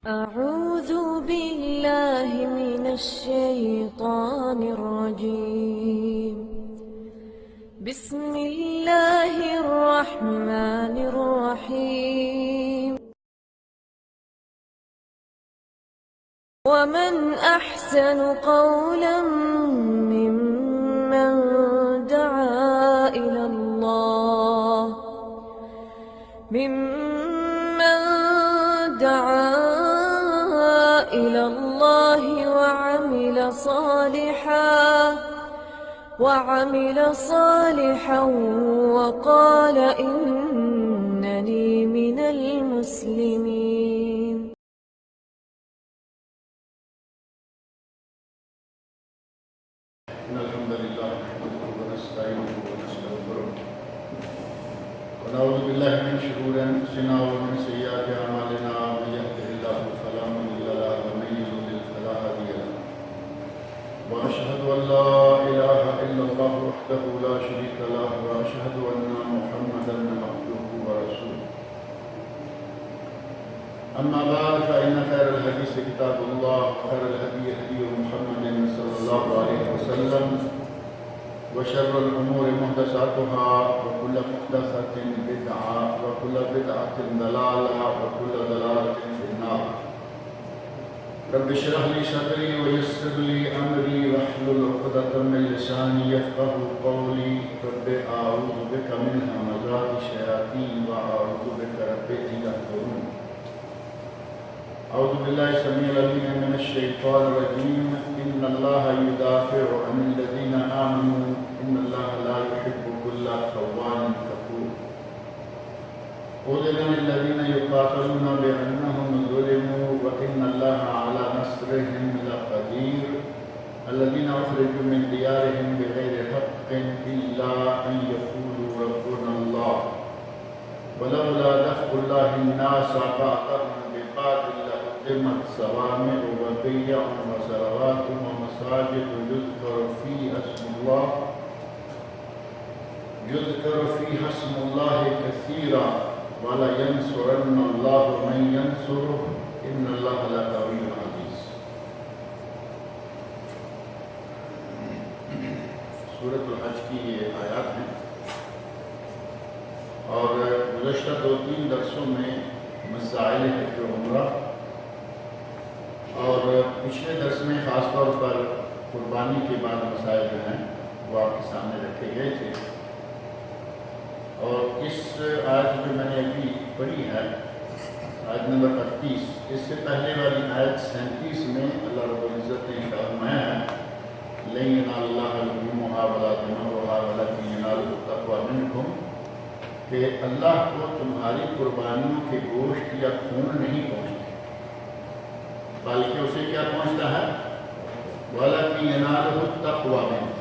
أعوذ بالله من الشيطان الرجيم. بسم الله الرحمن الرحيم. ومن أحسن قولا ممن دعا إلى الله وعمل صالحا وقال إنني من المسلمين. إن الحمد لله نحمده ونستعينه ونستغفره ونعوذ بالله من شرور أنفسنا ومن سيئات أعمالنا. من يهده الله فلا مضل له ومن يضلل فلا هادي له. وأشهد أن لا إله إلا الله وحده لا شريك له وأشهد أن محمدا عبده ورسوله. أما بعد فإن خير الحديث كتاب الله وخير الهدي هدي محمد صلى الله عليه وسلم وشر الأمور محدثاتها وكل محدثة بدعة وكل بدعة ضلالة وكل ضلالة في النار. رب اشرح لي صدري ويسر لي أمري واحلل عقدة من لساني يفقهوا قولي. رب أعوذ بك من همزات الشياطين وأعوذ بك رب أن يحضرون. أعوذ بالله السميع العليم من الشيطان الرجيم. إن الله يدافع عن الذين آمنوا إن الله لا يحب كل خوان كفور. أذن للذين يقاتلون بأنهم ظلموا وإن الله على نصرهم لقدير. الذين أخرجوا من ديارهم بغير حق إلا أن يقولوا ربنا الله ولولا دفع الله الناس بعضهم ببعض لهدمت صوامع وبيع وصلوات ومساجد يذكر فيها اسم الله كثيرا ولينصرن الله من ينصره إن الله لقوي عزيز. سورۃ الحج کی یہ آیات ہیں اور گزشتہ 2-3 درسوں میں مسائل حج و عمرہ اور پچھلے درس میں خاص طور پر قربانی کے بعد مسائل جو ہیں وہ آپ کے سامنے رکھے گئے تھے. اور اس آیت جو میں نے ابھی پڑھی ہے آیت نمبر 38، اس سے پہلے والی آیت 37 میں اللہ رب العزت نے ارشاد فرمایا ہے لَن يَنَالَ اللَّهَ لُحُومُهَا وَلَا دِمَاؤُهَا وَلَكِنْ يَنَالُهُ التَّقْوَىٰ مِنكُمْ، کہ اللہ کو تمہاری قربانیوں کے گوشت یا خون نہیں پہنچتے بلکہ اسے کیا پہنچتا ہے وَلَكِنْ يَنَالُهُ التَّقْوَىٰ مِنكُمْ،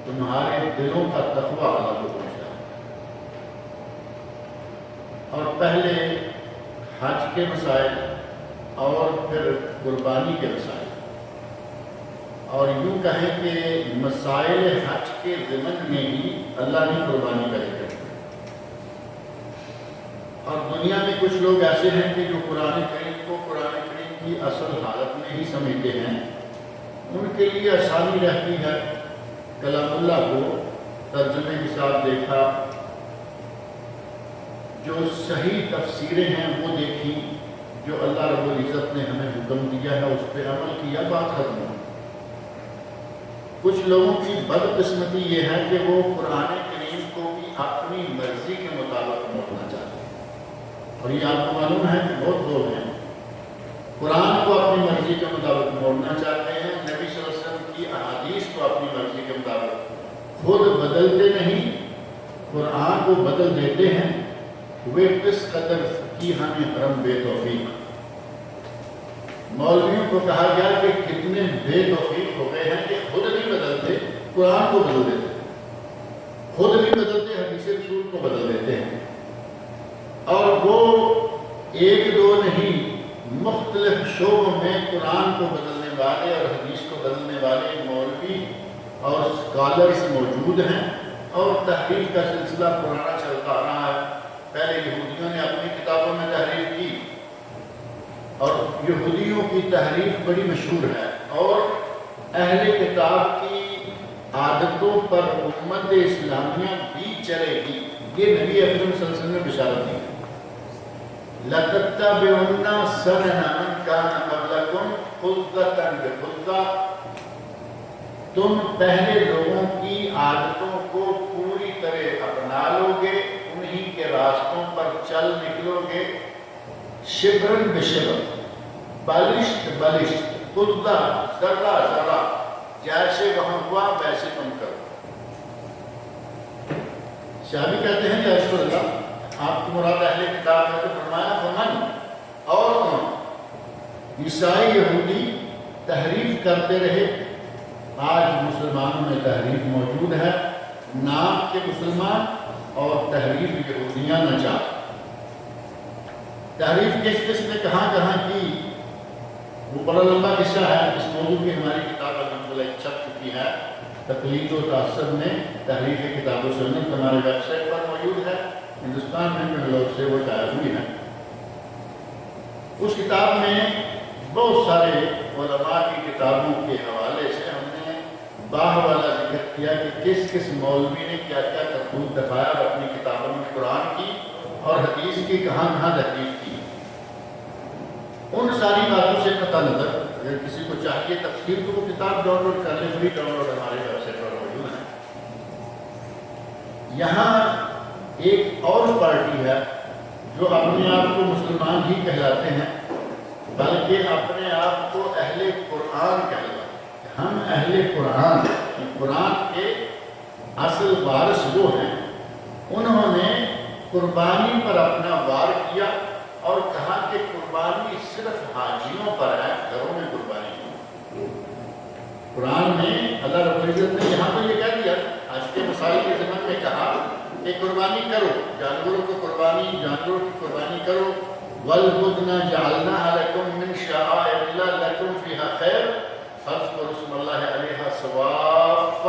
تمہارے دلوں کا تقویٰ اللہ کو پہنچتا ہے. اور پہلے حج کے مسائل اور پھر قربانی کے مسائل، اور یوں کہیں کہ مسائل حج کے ضمن میں ہی اللہ نے قربانی کا ذکر کیا. اور دنیا میں کچھ لوگ ایسے ہیں کہ جو قرآن کریم کو قرآن کریم کی اصل حالت میں ہی سمجھتے ہیں. ان کے لیے آسانی رہتی ہے کلام اللہ کو ترجمے کے ساتھ دیکھا، جو صحیح تفسیریں ہیں وہ دیکھی، جو اللہ رب العزت نے ہمیں حکم دیا ہے اس پہ عمل کیا، بات ختم ہو. کچھ لوگوں کی بدقسمتی یہ ہے کہ وہ قرآن کریم کو بھی اپنی مرضی کے مطابق موڑنا چاہتے ہیں. اور یہ آپ کو معلوم ہے کہ بہت لوگ ہیں قرآن کو اپنی مرضی کے مطابق موڑنا چاہتے ہیں، نبی صلی اللہ علیہ وسلم کی احادیث کو اپنی مرضی کے مطابق خود بدلتے نہیں، قرآن کو بدل دیتے ہیں. وہ کس قدر فقیہ میں حرم بے توفیق. مولویوں کو کہا گیا کہ کتنے بے توفیق ہو گئے ہیں کہ خود نہیں بدلتے، قرآن کو بدل دیتے، خود نہیں بدلتے، حدیث رسول کو بدل دیتے ہیں. اور وہ ایک دو نہیں، مختلف شعبوں میں قرآن کو بدلنے والے اور حدیث کو بدلنے والے مولوی اور اسکالرس موجود ہیں. اور تحریف کا سلسلہ پرانا چلتا رہا ہے. پہلے یہودیوں نے اپنی کتابوں میں تحریف کی، اور یہودیوں کی تحریف بڑی مشہور ہے، اور اہل کتاب کی عادتوں پر امت اسلامیہ بھی چلے گی، یہ نبی اکرم صلی اللہ علیہ وسلم نے بشارت دی۔ لَتَتَّبِعُنَّ سَنَنَ مَنْ كَانَ قَبْلَكُمْ خُلْقَةً بِخُلْقَةٍ، تم پہلے لوگوں کی عادتوں کو پوری طرح اپنا لو گے، انہی کے راستوں پر چل نکلو گے، شبرن بشبر، بلشت بلشت، خلدہ ذرہ ذرہ، جیسے وہاں ہوا ویسے تم کرو۔ صحابی کہتے ہیں یا رسول اللہ، آپ کی مراد اہل کتاب ہے، تو فرمایا فمن، اور کون؟ عیسائی یہودی تحریف کرتے رہے، آج مسلمانوں میں تحریف موجود ہے، نام کے مسلمان اور تحریف یہودیاں نجات۔ تحریف کس کس نے کہاں کہاں کی، وہ بڑا لمبا قصہ ہے، اس موضوع کی ہماری کتاب الحمدللہ چھپ چکی ہے، تقلید و تعصب میں تحریف کتاب و سنت، ہمارے ویب سائٹ پر موجود ہے، ہندوستان میں بنگلور سے وہ شائع ہوئی ہے۔ اس کتاب میں بہت سارے علماء کی کتابوں کے حوالے سے ہم نے باہ والا ذکر کیا کہ کس کس مولوی نے کیا کیا کرتوت دکھایا اور اپنی کتابوں میں قرآن کی اور حدیث کی کہاں کہاں تحریف کی۔ ان ساری باتوں سے قطع نظر، اگر کسی کو چاہیے تفسیر تو وہ کتاب ڈاؤن لوڈ کر لے، فری ڈاؤن لوڈ ہمارے ویب سائٹ پر موجود ہے۔ یہاں ایک اور پارٹی ہے جو اپنے آپ کو مسلمان ہی کہلاتے ہیں، بلکہ اپنے آپ کو اہل قرآن کہلاتے ہیں۔ ہم اہل قرآن، قرآن کے اصل وارث وہ ہیں۔ انہوں نے قربانی پر اپنا وار کیا اور کہا کہ قربانی صرف حاجیوں پر ہے، گھروں میں قربانی نہیں۔ قرآن میں اللہ رب العزت نے یہاں پر یہ کہہ دیا، آج کے مسائل کے زمن میں کہا کہ قربانی کرو، جانوروں کی قربانی کرو۔ وَالْبُدْنَ جَعَلْنَاهَا لَكُم مِّن شَعَائِرِ اللَّهِ لَكُمْ فِيهَا خَيْرٌ فَاذْكُرُوا اسْمَ اللَّهِ عَلَيْهَا صَوَافَّ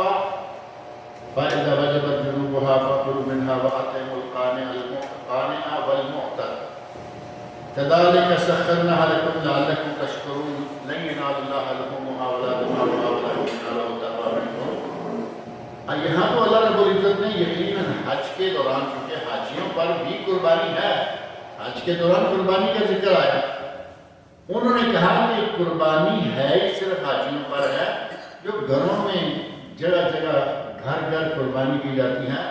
فَإِذَا وَجَبَتْ جُنُوبُهَا فَكُلُوا مِنْهَا وَأَطْعِمُوا الْقَانِعَ وَالْمُعْتَرَ كَذَلِكَ سَخَّرْنَاهَا لَكُمْ لَعَلَّكُمْ تَشْكُرُونَ لَن يَنَالَ اللَّهَ لُحُومُهَا وَلَا دِمَاؤُهَا وَلَكِنْ يَنَالُهُ التَّقْوَىٰ مِنكُمْ۔ یہاں تو اللہ رب العزت نے یقیناً حج کے دوران، چونکہ حاجیوں پر بھی قربانی ہے، حج کے دوران قربانی کا ذکر آیا، انہوں نے کہا کہ قربانی ہے ہی صرف حاجیوں پر ہے، جو گھروں میں جگہ جگہ گھر گھر قربانی کی جاتی ہے۔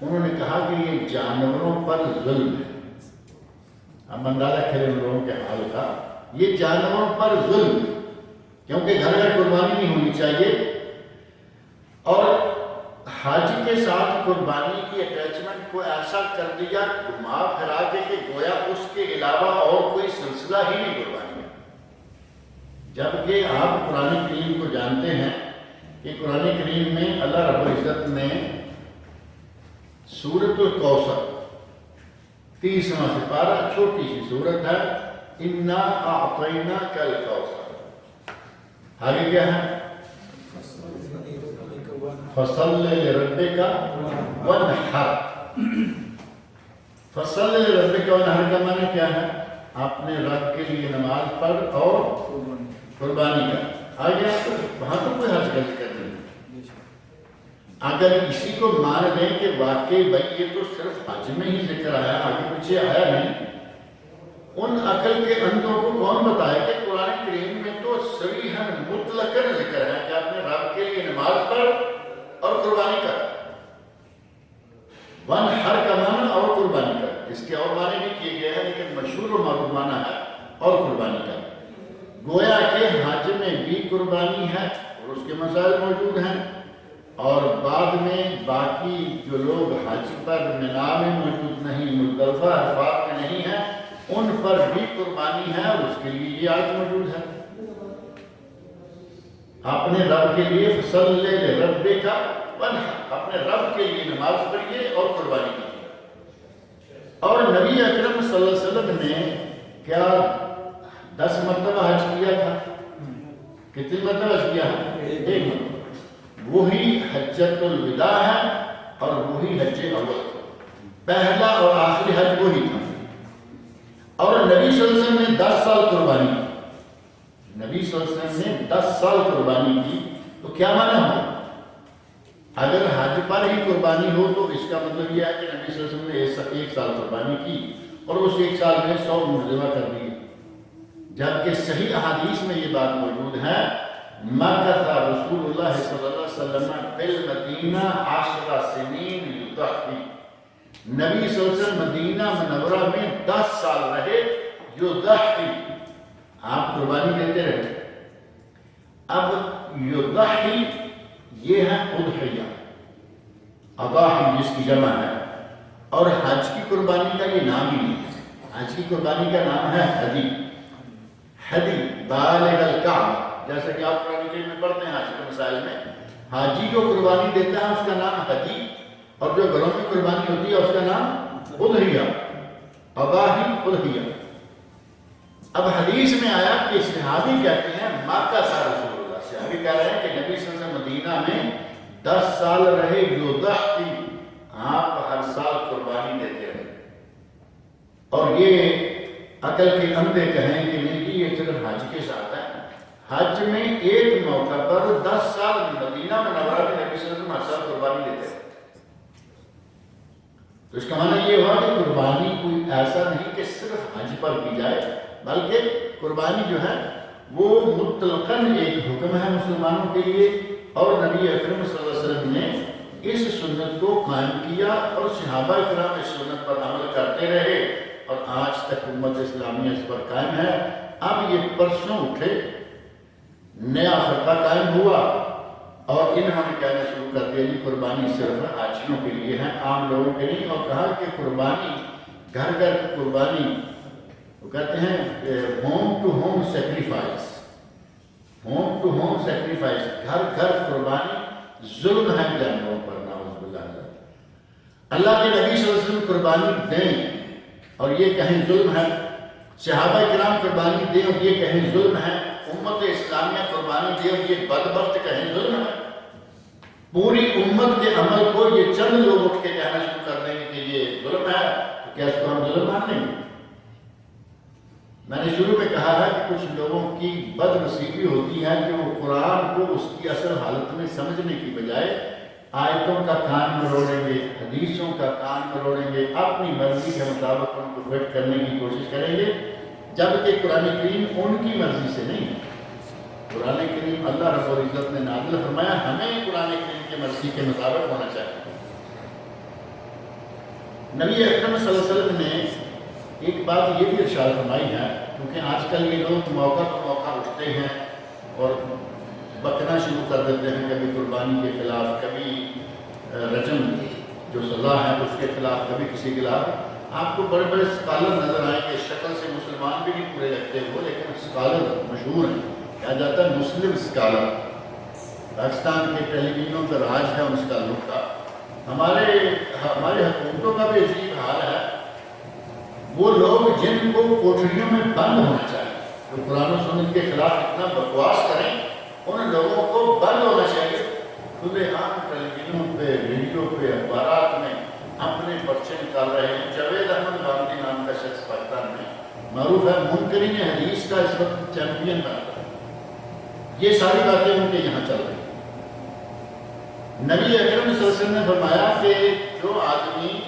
انہوں نے کہا کہ یہ جانوروں پر ظلم ہے۔ اب اندازہ کریں ان لوگوں کے حال کا، یہ جانوروں پر ظلم ہے، کیونکہ گھر گھر قربانی نہیں ہونی چاہیے، اور حج کے ساتھ قربانی کی اٹیچمنٹ کو ایسا کر دیا گھما پھرا کے کہ گویا اس کے علاوہ اور کوئی سلسلہ ہی نہیں قربانی کا۔ جبکہ آپ قرآن کریم کو جانتے ہیں کہ قرآن کریم میں اللہ رب العزت نے سورۃ الکوثر 30واں سپارہ، چھوٹی سی سورت ہے، اِنَّا أَعْطَيْنَاكَ الْكَوْثَرَ، آگے کیا ہے؟ فَصَلِّ لِرَبِّكَ وَانْحَرْ۔ فَصَلِّ لِرَبِّكَ وَانْحَرْ کا معنی کیا ہے؟ اپنے رب کے لیے نماز پڑھ اور قربانی کر۔ آگے وہاں تو کوئی حج کا ذکر نہیں۔ اگر اسی کو مان لیں کہ واقعی بھائی یہ تو صرف حج میں ہی ذکر آیا، آگے پیچھے آیا نہیں، ان عقل کے اندھوں کو کون بتائے کہ قرآن کریم میں تو صریحاً مطلقاً ذکر ہے کہ اپنے رب کے لیے نماز پڑھ اور قربانی کر۔ وَانْحَرْ کا معنی اور قربانی کر، اس کے اور معنی بھی کیے گئے ہیں، لیکن مشہور و معروف معنی ہے اور قربانی کر۔ گویا کہ حج میں بھی قربانی ہے اور اس کے مسائل موجود ہیں، اور بعد میں باقی جو لوگ حج پر مینا میں موجود نہیں، مزدلفہ عرفات میں نہیں ہیں، ان پر بھی قربانی ہے اور اس کے لیے یہ آیت موجود ہے۔ اپنے رب کے لیے فَصَلِّ لِرَبِّكَ وَانْحَرْ، اپنے رب کے لیے نماز پڑھیے اور قربانی کیجیے۔ اور نبی اکرم صلی اللہ علیہ وسلم نے کیا 10 مرتبہ حج کیا تھا؟ کتنی مرتبہ حج کیا ہے؟ 1 مرتبہ۔ وہی حجۃ الوداع ہے اور وہی حج اول، پہلا اور آخری حج وہی تھا۔ اور نبی صلی اللہ علیہ وسلم نے 10 سال قربانی کی. نبی صلی اللہ علیہ وسلم نے 10 سال قربانی کی تو کیا معنی ہوا؟ اگر حج پر ہی قربانی ہو تو اس کا مطلب یہ ہے کہ نبی صلی اللہ علیہ وسلم نے 1 سال قربانی کی اور اس 1 سال میں 100 اونٹ ذبح کر دیے. جبکہ صحیح احادیث میں یہ بات موجود ہے مکث رسول اللہ صلی اللہ علیہ وسلم بالمدینہ 10 سنین یضحی. نبی صلی اللہ علیہ وسلم مدینہ منورہ میں 10 سال رہے یضحی، آپ قربانی دیتے رہے. اب یضحی یہ ہے اضحیہ، اضاحی جس کی جمع ہے، اور حج کی قربانی کا یہ نام ہی نہیں ہے. حج کی قربانی کا نام ہے ہدی. ہدی بالغ الکعبہ، جیسا کہ آپ قرآن کریم میں پڑھتے ہیں حج کے مسائل میں، حاجی جو قربانی دیتا ہے اس کا نام ہدی، اور جو گھروں میں قربانی ہوتی ہے اس کا نام اضحیہ، اضاحی اضحیہ. اب حدیث میں آیا کہ صحابی کہتے ہیں مکث رسول اللہ، صحابی کہہ رہے ہیں کہ نبی صلی اللہ علیہ وسلم مدینہ میں 10 سال رہے یضحی، آپ ہر سال قربانی دیتے رہے. اور یہ عقل کے اندھے کہیں کہ نہیں کہ یہ صرف حج کے ساتھ ہے. حج میں ایک موقع پر 10 سال مدینہ منورہ میں نبی صلی اللہ علیہ وسلم ہر سال قربانی دیتے رہے. تو اس کا معنی یہ ہوا کہ قربانی کوئی ایسا نہیں کہ صرف حج پر کی جائے، بلکہ قربانی جو ہے وہ مطلقاً ایک حکم ہے مسلمانوں کے لیے، اور نبی اکرم صلی اللہ علیہ وسلم نے اس سنت کو قائم کیا اور صحابہ کرام اس سنت پر عمل کرتے رہے اور آج تک امت اسلامیہ اس پر قائم ہے. اب یہ پرسوں اٹھے نیا فرقہ قائم ہوا اور انہوں نے کہنا شروع کر دیا جی قربانی صرف حاجیوں کے لیے ہے، عام لوگوں کے نہیں. اور کہا کہ قربانی گھر گھر قربانی، وہ کہتے ہیں home to home sacrifice, home to home sacrifice, گھر گھر قربانی ظلم ہے جانوروں پر، نعوذ باللہ. اللہ کے نبی صلی اللہ علیہ وسلم قربانی دیں اور یہ کہیں ظلم ہے، صحابہ کرام قربانی دیں اور یہ کہیں ظلم ہے، امت اسلامیہ قربانی دے اور یہ بدبخت کہیں ظلم ہے. پوری امت کے عمل کو یہ چند لوگ اٹھ کے کہنا شروع کر دیں گے کہ یہ ظلم ہے، تو کیا اس کو ہم ظلم مان لیں گے؟ میں نے شروع میں کہا ہے کہ کچھ لوگوں کی بد نصیبی ہوتی ہے کہ وہ قرآن کو اس کی اصل حالت میں سمجھنے کی بجائے آیتوں کا کان مروڑیں گے، حدیثوں کا کان مروڑیں گے، اپنی مرضی کے مطابق ان کو فٹ کرنے کی کوشش کریں گے، جبکہ قرآن کریم ان کی مرضی سے نہیں ہے. قرآن کریم اللہ رب العزت نے نازل فرمایا، ہمیں قرآن کریم کی مرضی کے مطابق ہونا چاہیے. نبی اکرم صلی اللہ علیہ وسلم نے ایک بات یہ بھی ارشاد فرمائی ہے، کیونکہ آج کل یہ لوگ موقع پر موقع اٹھتے ہیں اور بکنا شروع کر دیتے ہیں، کبھی قربانی کے خلاف، کبھی رجم جو سزا ہے اس کے خلاف، کبھی کسی کے خلاف. آپ کو بڑے بڑے اسکالر نظر آئیں گے، شکل سے مسلمان بھی نہیں پورے لگتے وہ، لیکن اسکالر مشہور ہیں، کہا جاتا ہے مسلم اسکالر. پاکستان کے ٹیلی ویژنوں پر راج ہے ان اسکالروں کا. ہمارے حکومتوں کا بھی عجیب حال ہے. وہ لوگ جن کو کوٹریوں میں بند ہونا چاہیے، جو قرآن و سنت کے خلاف اتنا بکواس کریں، ان لوگوں کو بند ہونا چاہیے. کھلے عام ٹیلی ویژنوں پہ، ریڈیو پہ، اخبارات میں اپنے پرچے نکال رہے ہیں. جاوید احمد بامدی نام کا شخص پاکستان میں معروف ہے، منکرین حدیث کا اس وقت چیمپئن بنا رہا ہے. یہ ساری باتیں ان کے یہاں چل رہی ہیں. نبی اکرم صلی اللہ علیہ وسلم نے فرمایا کہ جو آدمی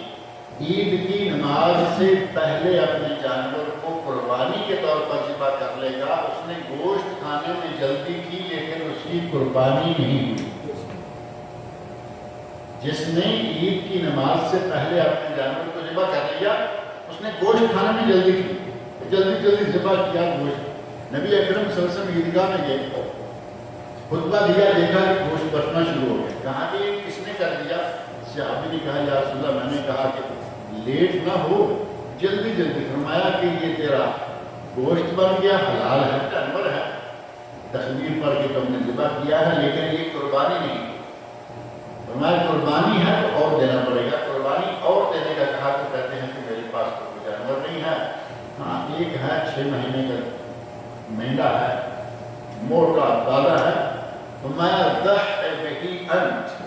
عید کی نماز سے پہلے اپنے جانور کو قربانی کے طور پر ذبح کر لے گا، اس نے گوشت کھانے میں جلدی کی لیکن اس کی قربانی نہیں ہوئی. جس نے عید کی نماز سے پہلے اپنے جانور کو ذبح کر لیا، اس نے گوشت کھانے میں جلدی کی، جلدی ذبح کیا گوشت. نبی اکرم صلی اللہ علیہ وسلم عیدگاہ میں گئے، خطبہ دیا، دیکھا کہ گوشت برتنا شروع ہو گیا. کہا کہ یہ کس نے کر دیا؟ صحابی نے کہا یا رسول اللہ، میں نے کہا کہ لیٹ نہ ہو، جلدی. فرمایا کہ یہ تیرا گوشت بن گیا، حلال ہے، جانور ہے، تخمیر پر کہ تم نے ذبح کیا ہے، لیکن یہ قربانی نہیں. فرمایا قربانی ہے تو اور دینا پڑے گا. قربانی اور دینے کا کہا تو کہتے ہیں کہ میرے پاس تو کوئی جانور نہیں ہے. ہاں ایک ہے 6 مہینے کا مہنگا ہے، موٹا تازہ ہے. فرمایا ذبح بہی انت،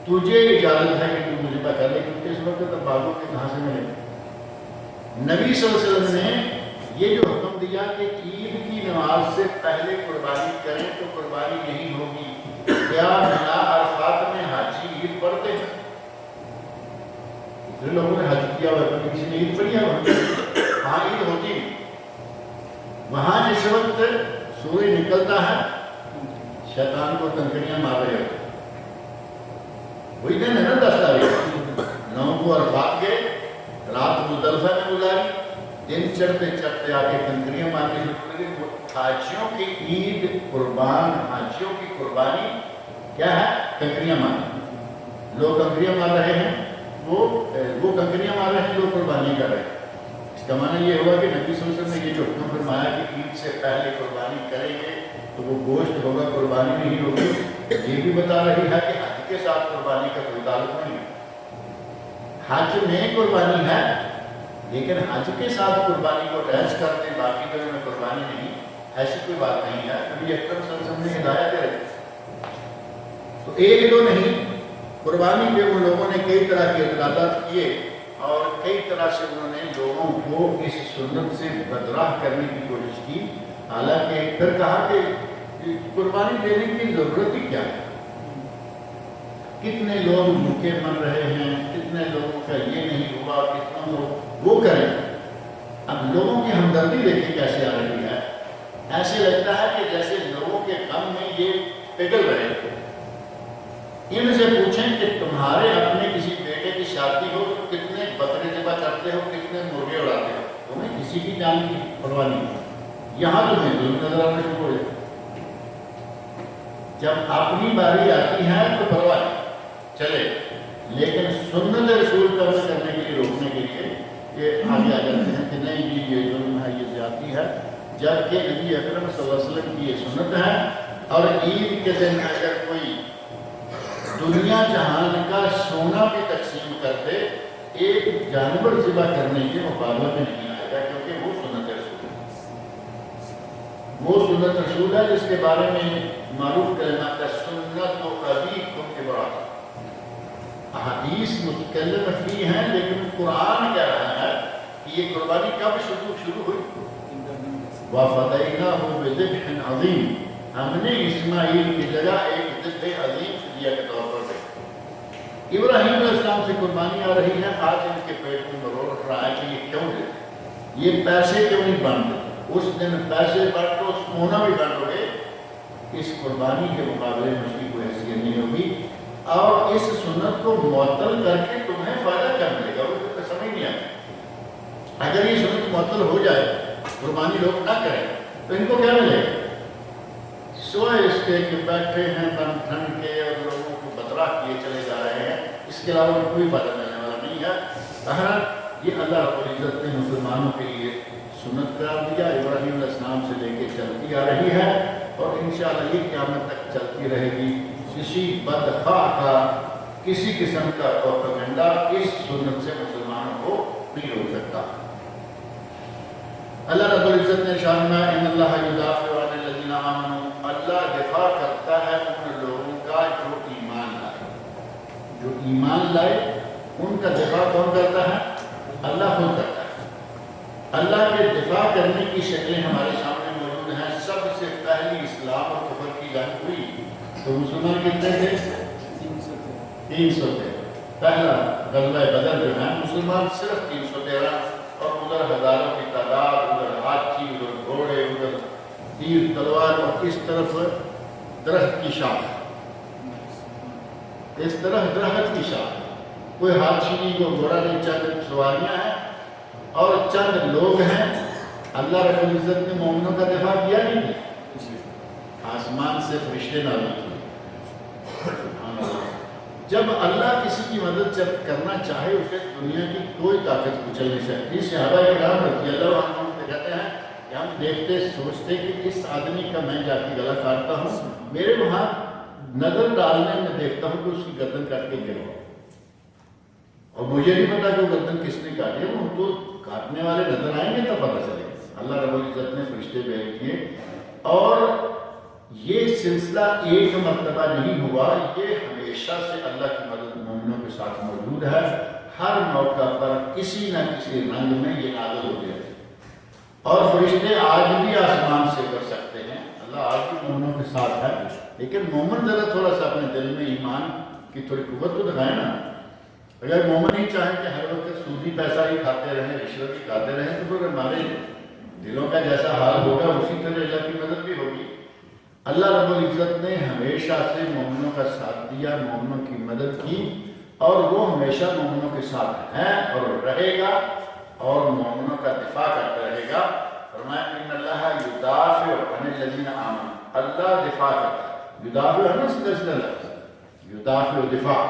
تجھے اجازت ہے کہ تم ذبح کر لے، کیونکہ اس وقت تو باغوں کے کہاں سے ملے. نبی صلی اللہ علیہ وسلم نے یہ جو حکم دیا کہ عید کی نماز سے پہلے قربانی کریں تو قربانی نہیں ہوگی، کیا مینا عرفات میں حاجی عید پڑھتے ہیں؟ دوسرے لوگوں نے حج کیا ہوا ہے، کسی نے عید پڑھی ہے؟ ہاں عید ہوتی ہے وہاں جس وقت سورج نکلتا ہے شیطان کو کنکریاں مار رہے ہوتے، وہی دن ہے نا 10 تاریخ، 9 کو عرفات گئے، رات مزدلفہ میں گزاری، دن چڑھتے چڑھتے آ کے کنکریاں مارنے شروع کر دی۔ حاجیوں کی عید قربان، حاجیوں کی قربانی کیا ہے؟ کنکریاں مارنا۔ لوگ کنکریاں مار رہے ہیں، وہ کنکریاں مار رہے ہیں، لوگ قربانی کر رہے ہیں۔ اس کا معنی یہ ہوا کہ نبی صلی اللہ علیہ وسلم نے یہ جو حکم فرمایا کہ عید سے پہلے قربانی کریں گے تو وہ گوشت ہوگا، قربانی نہیں ہوگی، یہ بھی بتا رہی ہے کہ حج کے ساتھ قربانی کا کوئی تعلق نہیں ہے۔ حج میں قربانی ہے لیکن حج کے ساتھ قربانی کو اٹیچ کر دیں، باقی دنوں میں قربانی نہیں، ایسی کوئی بات نہیں ہے۔ نبی اکرم صلی اللہ علیہ وسلم نے ہدایت دے رکھی۔ تو ایک دو نہیں، قربانی پہ ان لوگوں نے کئی طرح کے اعتراضات کیے اور کئی طرح سے انہوں نے لوگوں کو اس سنت سے بدراہ کرنے کی کوشش کی، حالانکہ پھر کہا کہ قربانی دینے کی ضرورت ہی کیا ہے؟ کتنے لوگ بھوکے مر رہے ہیں، کتنے لوگوں کا یہ نہیں ہوا، کتنا لوگ وہ کریں۔ اب لوگوں کی ہمدردی دیکھیں کیسے آ رہی ہے، ایسے لگتا ہے کہ جیسے لوگوں کے غم میں یہ پگھل رہے ہیں۔ ان سے پوچھیں کہ تمہارے اپنے کسی بیٹے کی شادی ہو تو کتنے بکرے ذبح کرتے ہو، کتنے مرغے اڑاتے ہو، تمہیں کسی کی جان کی پرواہ نہیں۔ یہاں تمہیں ظلم نظر آنا شروع ہو جائے۔ جب اپنی باری آتی ہے تو پرواہ نہیں چلے، لیکن سنت رسول پر عمل کرنے کے لیے، روکنے کے لیے یہ آگے آ جاتے ہیں کہ نہیں جی یہ ظلم ہے، یہ زیادتی ہے، جبکہ نبی اکرم صلی اللہ علیہ وسلم کی یہ سنت ہے۔ اور عید کے دن اگر کوئی دنیا جہان کا سونا بھی تقسیم کر دے، ایک جانور ذبح کرنے کے مقابلے میں نہیں آئے گا، کیونکہ وہ سنت رسول ہے۔ وہ سنت رسول ہے جس کے بارے میں معروف کلمات ہے سنت و ابیکم ابراہیم۔ احادیث متکلم فی ہیں لیکن قرآن کہہ رہا ہے کہ یہ قربانی کب شروع ہوئی؟ وَفَدَيْنَاهُ بِذِبْحٍ عَظِيمٍ، ہم نے اسماعیل کی جگہ ایک ذبح عظیم فدیہ کے طور پر دے۔ ابراہیم علیہ السلام سے قربانی آ رہی ہے، آج ان کے پیٹ میں مرور اٹھ رہا ہے کہ یہ کیوں دیتے، یہ پیسے کیوں نہیں بانٹتے؟ اس دن پیسے بانٹو، سونا بھی بانٹو گے، اس قربانی کے مقابلے میں اس کی کوئی حیثیت نہیں ہوگی۔ اور اس سنت کو معطل کر کے تمہیں فائدہ کیا ملے گا، وہ تو سمجھ نہیں آتا۔ اگر یہ سنت معطل ہو جائے، قربانی لوگ نہ کریں تو ان کو کیا ملے گا؟ سوائے اس کے کہ بیٹھے ہیں بن ٹھن کے اور لوگوں کو بدراہ کیے چلے جا رہے ہیں، اس کے علاوہ کوئی فائدہ ملنے والا نہیں ہے۔ بہرحال یہ اللہ رب العزت نے مسلمانوں کے لیے سنت قرار دیا، ابراہیم علیہ السلام سے لے کے چلتی آ رہی ہے اور انشاءاللہ یہ قیامت تک چلتی رہے گی۔ کسی بدخواہ کا، کسی قسم کا پروپیگنڈا اس سنت سے مسلمانوں کو نہیں روک سکتا۔ اللہ رب العزت نے ارشاد فرمایا ان اللہ یدافع عن الذین آمنوا، اللہ دفاع کرتا ہے ان لوگوں کا جو ایمان لائے۔ جو ایمان لائے ان کا دفاع کون کرتا ہے؟ اللہ خود کرتا ہے۔ اللہ کے دفاع کرنے کی شکلیں ہمارے سامنے موجود ہیں۔ سب سے پہلی اسلام اور کفر کی جنگ ہوئی تو مسلمان کتنے تھے؟ 300 تھے۔ پہلا غزوہ بدر جو ہے مسلمان صرف 313 اور ادھر ہزاروں کی تعداد، ادھر ہاتھی، ادھر گھوڑے، ادھر تیر تلوار اور اس طرف درخت کی شاخ، اس طرح درخت کی شاخ، کوئی ہاتھی نہیں، کوئی گھوڑا نہیں، چند سواریاں ہیں اور چند لوگ ہیں۔ اللہ رب العزت نے مومنوں کا دفاع کیا نہیں کیا، آسمان سے فرشتے نازل کیے۔ جب اللہ کسی کی مدد جب کرنا چاہے اسے دنیا کی کوئی طاقت کچل نہیں سکتی۔ صحابہ کرام رضی اللہ عنہم کہتے ہیں کہ ہم دیکھتے سوچتے کہ اس آدمی کا میں جا کے گلا کاٹتا ہوں، میرے وہاں نظر ڈالنے میں دیکھتا ہوں کہ اس کی گردن کاٹ کے گرو، اور مجھے نہیں پتا کہ وہ گردن کس نے کاٹی ہے، وہ تو کاٹنے والے نظر آئیں گے تب پتہ چلے گا۔ اللہ رب العزت نے فرشتے بھیج دیے اور یہ سلسلہ ایک مرتبہ نہیں ہوا، یہ ہمیشہ سے اللہ کی مدد مومنوں کے ساتھ موجود ہے۔ ہر موقع پر کسی نہ کسی رنگ میں یہ نازل ہوتے ہیں۔ اور فرشتے آج بھی آسمان سے کر سکتے ہیں، اللہ آج بھی مومنوں کے ساتھ ہے، لیکن مومن ذرا تھوڑا سا اپنے دل میں ایمان کی تھوڑی قوت تو دکھائے نا۔ اگر مومن ہی چاہیں کہ ہر وقت سودی پیسہ ہی کھاتے رہیں، رشوت ہی کھاتے رہیں، تو پھر ہمارے دلوں کا جیسا حال ہوگا اسی طرح اللہ کی مدد بھی ہوگی۔ اللہ رب العزت نے ہمیشہ سے مومنوں کا ساتھ دیا، مومنوں کی مدد کی، اور وہ ہمیشہ مومنوں کے ساتھ ہے اور رہے گا، اور مومنوں کا دفاع کرتا رہے گا۔ فرمایا ان اللہ یدافع عن الذین آمنوا، اللہ دفاع کرتا ہے، یدافع ہے نا سلسلہ لفظ، یدافع دفاع،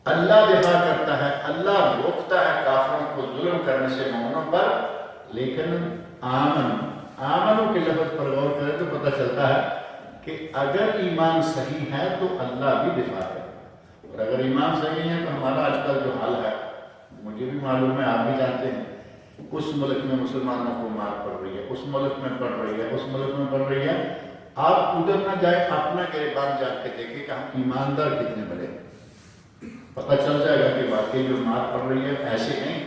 اللہ دفاع کرتا ہے، اللہ روکتا ہے کافروں کو ظلم کرنے سے مومنوں پر۔ لیکن آمنوں کے لفظ پر غور کریں تو پتہ چلتا ہے کہ اگر ایمان صحیح ہے تو اللہ بھی دفاع کرے، اور اگر ایمان صحیح ہے تو ہمارا آج کل جو حال ہے مجھے بھی معلوم ہے، آپ بھی جانتے ہیں، اس ملک میں مسلمانوں کو مار پڑ رہی ہے، اس ملک میں پڑ رہی ہے، اس ملک میں پڑ رہی ہے۔ آپ ادھر نہ جائیں، اپنا گریبان جا کے دیکھیں کہ ہم ایماندار کتنے بڑے، پتہ چل جائے گا کہ واقعی جو مار پڑ رہی ہے ایسے نہیں۔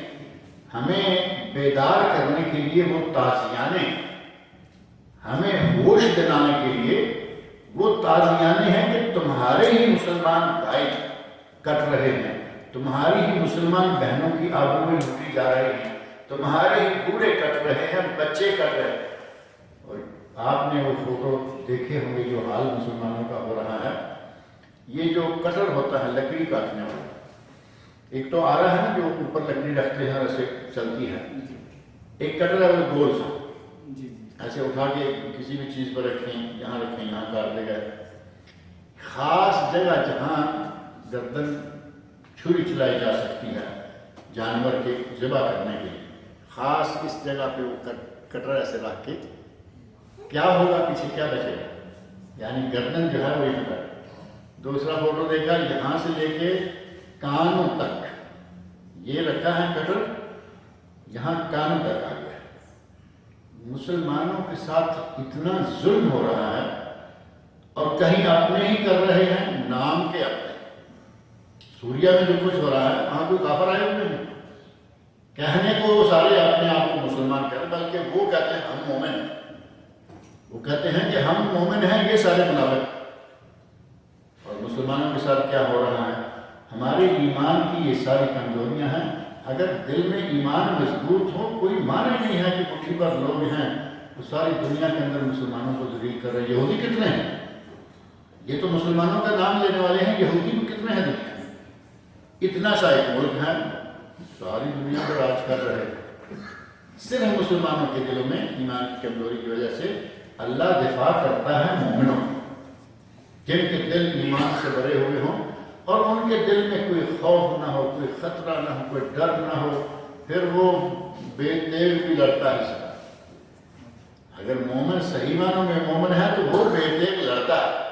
ہمیں بیدار کرنے کے لیے وہ تازیانے، ہمیں ہوش دلانے کے لیے وہ تازیانے ہیں کہ تمہارے ہی مسلمان بھائی کٹ رہے ہیں، تمہاری ہی مسلمان بہنوں کی آبروئیں لوٹی جا رہی ہیں، تمہارے ہی بوڑھے کٹ رہے ہیں، بچے کٹ رہے ہیں۔ اور آپ نے وہ فوٹو دیکھے ہوں گے جو حال مسلمانوں کا ہو رہا ہے، یہ جو کٹر ہوتا ہے لکڑی کاٹنے والا، ایک تو آ رہا ہے نا جو اوپر لکڑی رکھتے ہیں ایسے چلتی ہے، ایک کٹر ہے وہ گول سا، ایسے اٹھا کے کسی بھی چیز پر رکھیں، یہاں رکھیں، یہاں کاٹ دے گئے۔ خاص جگہ جہاں گردن چھری چلائی جا سکتی ہے جانور کے ذبح کرنے کے لیے، خاص اس جگہ پہ وہ کٹر ایسے رکھ کے کیا ہوگا، پیچھے کیا بچے گا، یعنی گردن جو ہے وہ یہاں پر۔ دوسرا فوٹو دیکھا، یہاں سے لے کے کانوں تک یہ رکھا ہے کٹر، یہاں کانوں تک آ گیا ہے۔ مسلمانوں کے ساتھ اتنا ظلم ہو رہا ہے، اور کہیں اپنے ہی کر رہے ہیں، نام کے اپنے۔ سوریا میں جو کچھ ہو رہا ہے وہاں کوئی کافر آئے ہوئے ہیں، کہنے کو وہ سارے اپنے آپ کو مسلمان کہتے ہیں، بلکہ وہ کہتے ہیں ہم مومن ہیں، وہ کہتے ہیں کہ ہم مومن ہیں، یہ سارے منافق۔ اور مسلمانوں کے ساتھ کیا ہو رہا ہے، ہمارے ایمان کی یہ ساری کمزوریاں ہیں۔ اگر دل میں ایمان مضبوط ہو، کوئی معنی نہیں ہے کہ مٹھی پر لوگ ہیں وہ ساری دنیا کے اندر مسلمانوں کو ذلیل کر رہے ہیں۔ یہودی کتنے ہیں، یہ تو مسلمانوں کا نام لینے والے ہیں، یہودی بھی کتنے ہیں دنیا میں، اتنا سا ایک ملک ہے، ساری دنیا پر راج کر رہے ہیں۔ صرف مسلمانوں کے دلوں میں ایمان کی کمزوری کی وجہ سے اللہ دفاع کرتا ہے مومنوں، جن کے دل ایمان سے بھرے ہوئے ہوں، اور ان کے دل میں کوئی خوف نہ ہو، کوئی خطرہ نہ ہو، کوئی ڈر نہ ہو، پھر وہ بے تیغ بھی لڑتا ہی سکتا۔ اگر مومن صحیح معنوں میں مومن ہے تو وہ بے تیغ لڑتا ہے۔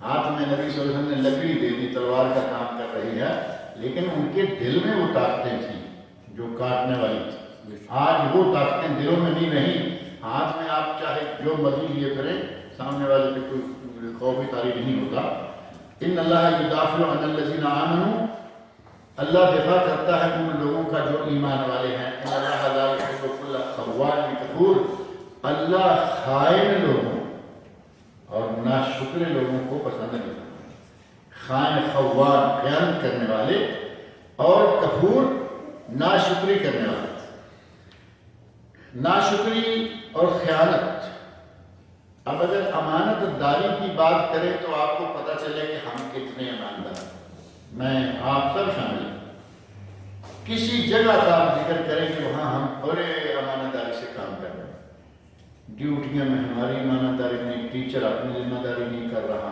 ہاتھ میں نبی صلی اللہ علیہ وسلم نے لکڑی دے دی، تلوار کا کام کر رہی ہے، لیکن ان کے دل میں وہ طاقتیں تھیں جو کاٹنے والی تھیں۔ آج وہ طاقتیں دلوں میں نہیں رہیں۔ ہاتھ میں آپ چاہے جو مرضی یہ کریں، سامنے والے پہ کوئی خوف طاری نہیں ہوتا۔ ان اللہ یدافع عن الذین آمنوا، اللہ دفاع کرتا ہے ان لوگوں کا جو ایمان والے ہیں۔ ان اللہ لا یحب کل خوان کفور، اللہ خائن لوگوں اور ناشکر لوگوں کو پسند نہیں کرتا۔ خائن، خوان، خیانت کرنے والے، اور کفور ناشکری کرنے والے۔ ناشکری اور خیانت، اب اگر امانت داری کی بات کریں تو آپ کو پتہ چلے کہ ہم کتنے ایماندار ہیں۔ میں آپ سب شامل ہیں۔ کسی جگہ کا آپ ذکر کریں کہ وہاں ہم بڑے امانت داری سے کام کر رہے ہیں، ڈیوٹیاں میں ہماری امانت داری نہیں، ٹیچر اپنی ذمہ داری نہیں کر رہا،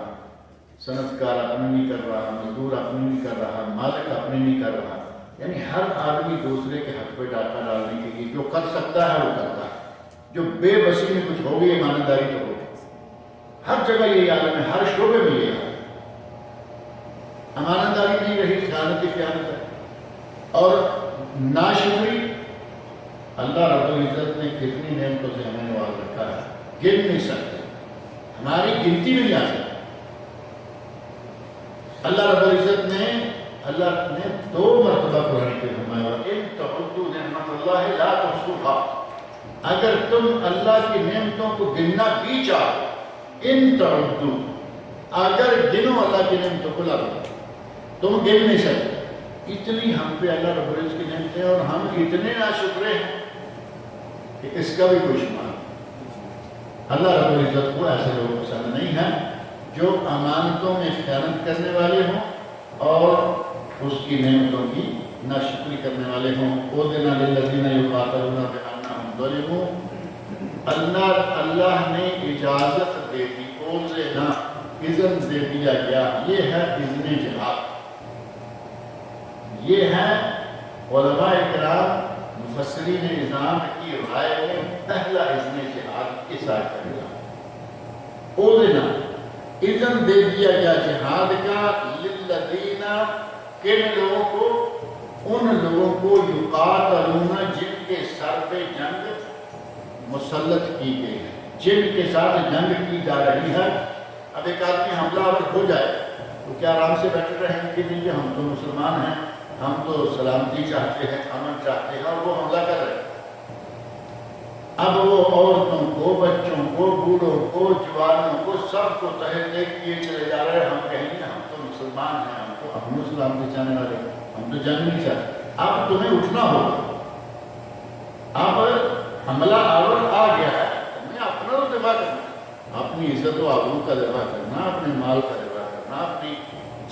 صنعت کار اپنی نہیں کر رہا، مزدور اپنی نہیں کر رہا، مالک اپنی نہیں کر رہا، یعنی ہر آدمی دوسرے کے حق پہ ڈاکہ ڈالنے کے لیے جو کر سکتا ہے وہ کرتا ہے۔ جو بے بسی میں کچھ ہوگی ایمانداری داری تو ہوگی، ہر جگہ یہ عالم ہے، ہر شعبے میں یہ ہے۔ امانت داری نہیں رہی، خیانت ہی خیانت ہے۔ اور ناشکری، اللہ رب العزت نے کتنی نعمتوں سے ہمیں نواز رکھا ہے، گن نہیں سکتے، ہماری گنتی میں نہیں آ سکتی۔ اللہ رب العزت نے 2 مرتبہ قرآن کے فرمایا ان تعدوا نعمت اللہ لا تحصوها، اگر تم اللہ کی نعمتوں کو گننا بھی چاہو، ان تعدو، اگر گنو اللہ کی نعمتوں کو لگو، تم گن نہیں سکتے۔ اتنی ہم پہ اللہ رب العزت کی نعمتیں اور ہم اتنے ناشکرے ہیں کہ اس کا بھی کوئی شمار نہیں۔ اللہ رب العزت کو ایسے لوگ پسند نہیں ہیں جو امانتوں میں خیانت کرنے والے ہوں اور اس کی نعمتوں کی ناشکری کرنے والے ہوں۔ اُذِنَ لِلَّذِينَ يُقَاتَلُونَ بِأَنَّهُمْ ظُلِمُوا، اللہ نے اجازت دے دی، اذن دے دیا گیا، یہ ہے اذن جہاد۔ یہ ہے علماء کرام مفسرین نظام کی رائے میں پہلا اذن جہاد اس آیت کا نظام۔ اذن دے دیا گیا جہاد کا، للذین، کن لوگوں کو، ان لوگوں کو یقاتلون جن کے سر پہ جنگ مسلط کی گئی ہے، جن کے ساتھ جنگ کی جا رہی ہے۔ اب ایک آدمی حملہ آور ہو جائے تو کیا آرام سے بیٹھے رہیں کہ نہیں کہ ہم تو مسلمان ہیں، ہم تو سلامتی چاہتے ہیں، امن چاہتے ہیں، اور وہ حملہ کر رہے ہیں۔ اب وہ عورتوں کو، بچوں کو، بوڑھوں کو، جوانوں کو، سب کو تحت کیے چلے جا رہے ہیں۔ ہم کہیں گے ہم تو مسلمان ہیں، ہم تو اپنی سلامتی چاہنے والے ہیں، ہم تو جنگ نہیں چاہتے۔ اب تمہیں اٹھنا ہوگا، اب حملہ آور آ گیا ہے، تمہیں اپنا تو دفاع کرنا، اپنی عزت و آبرو کا دفاع کرنا، اپنے مال کا دفاع کرنا، اپنی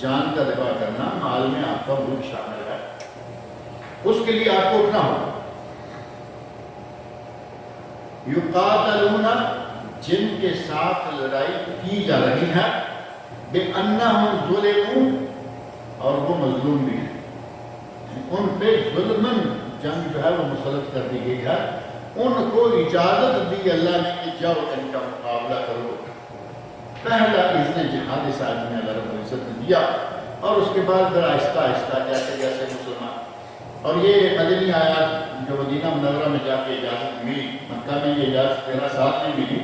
جان کا دفاع کرنا، مال میں آپ کا ملک شامل ہے، اس کے لیے آپ کو اٹھنا ہوگا۔ یقاتلون، جن کے ساتھ لڑائی کی جا رہی ہے، بِأَنَّهُمْ ظُلِمُوا، اور وہ مظلوم بھی ہیں، ان پہ ظلمن جنگ جو ہے وہ مسلط کر دی گئی ہے۔ ان کو اجازت دی اللہ نے کہ جاؤ ان کا مقابلہ کرو۔ پہلا اذن جہاد اس آیت میں اللہ رب العزت نے دیا، اور اس کے بعد پھر آہستہ آہستہ جیسے جیسے مسلمان، اور یہ مدنی آیات جو مدینہ منورہ میں جا کے اجازت ملی، مکہ میں یہ اجازت 13 سال میں ملی،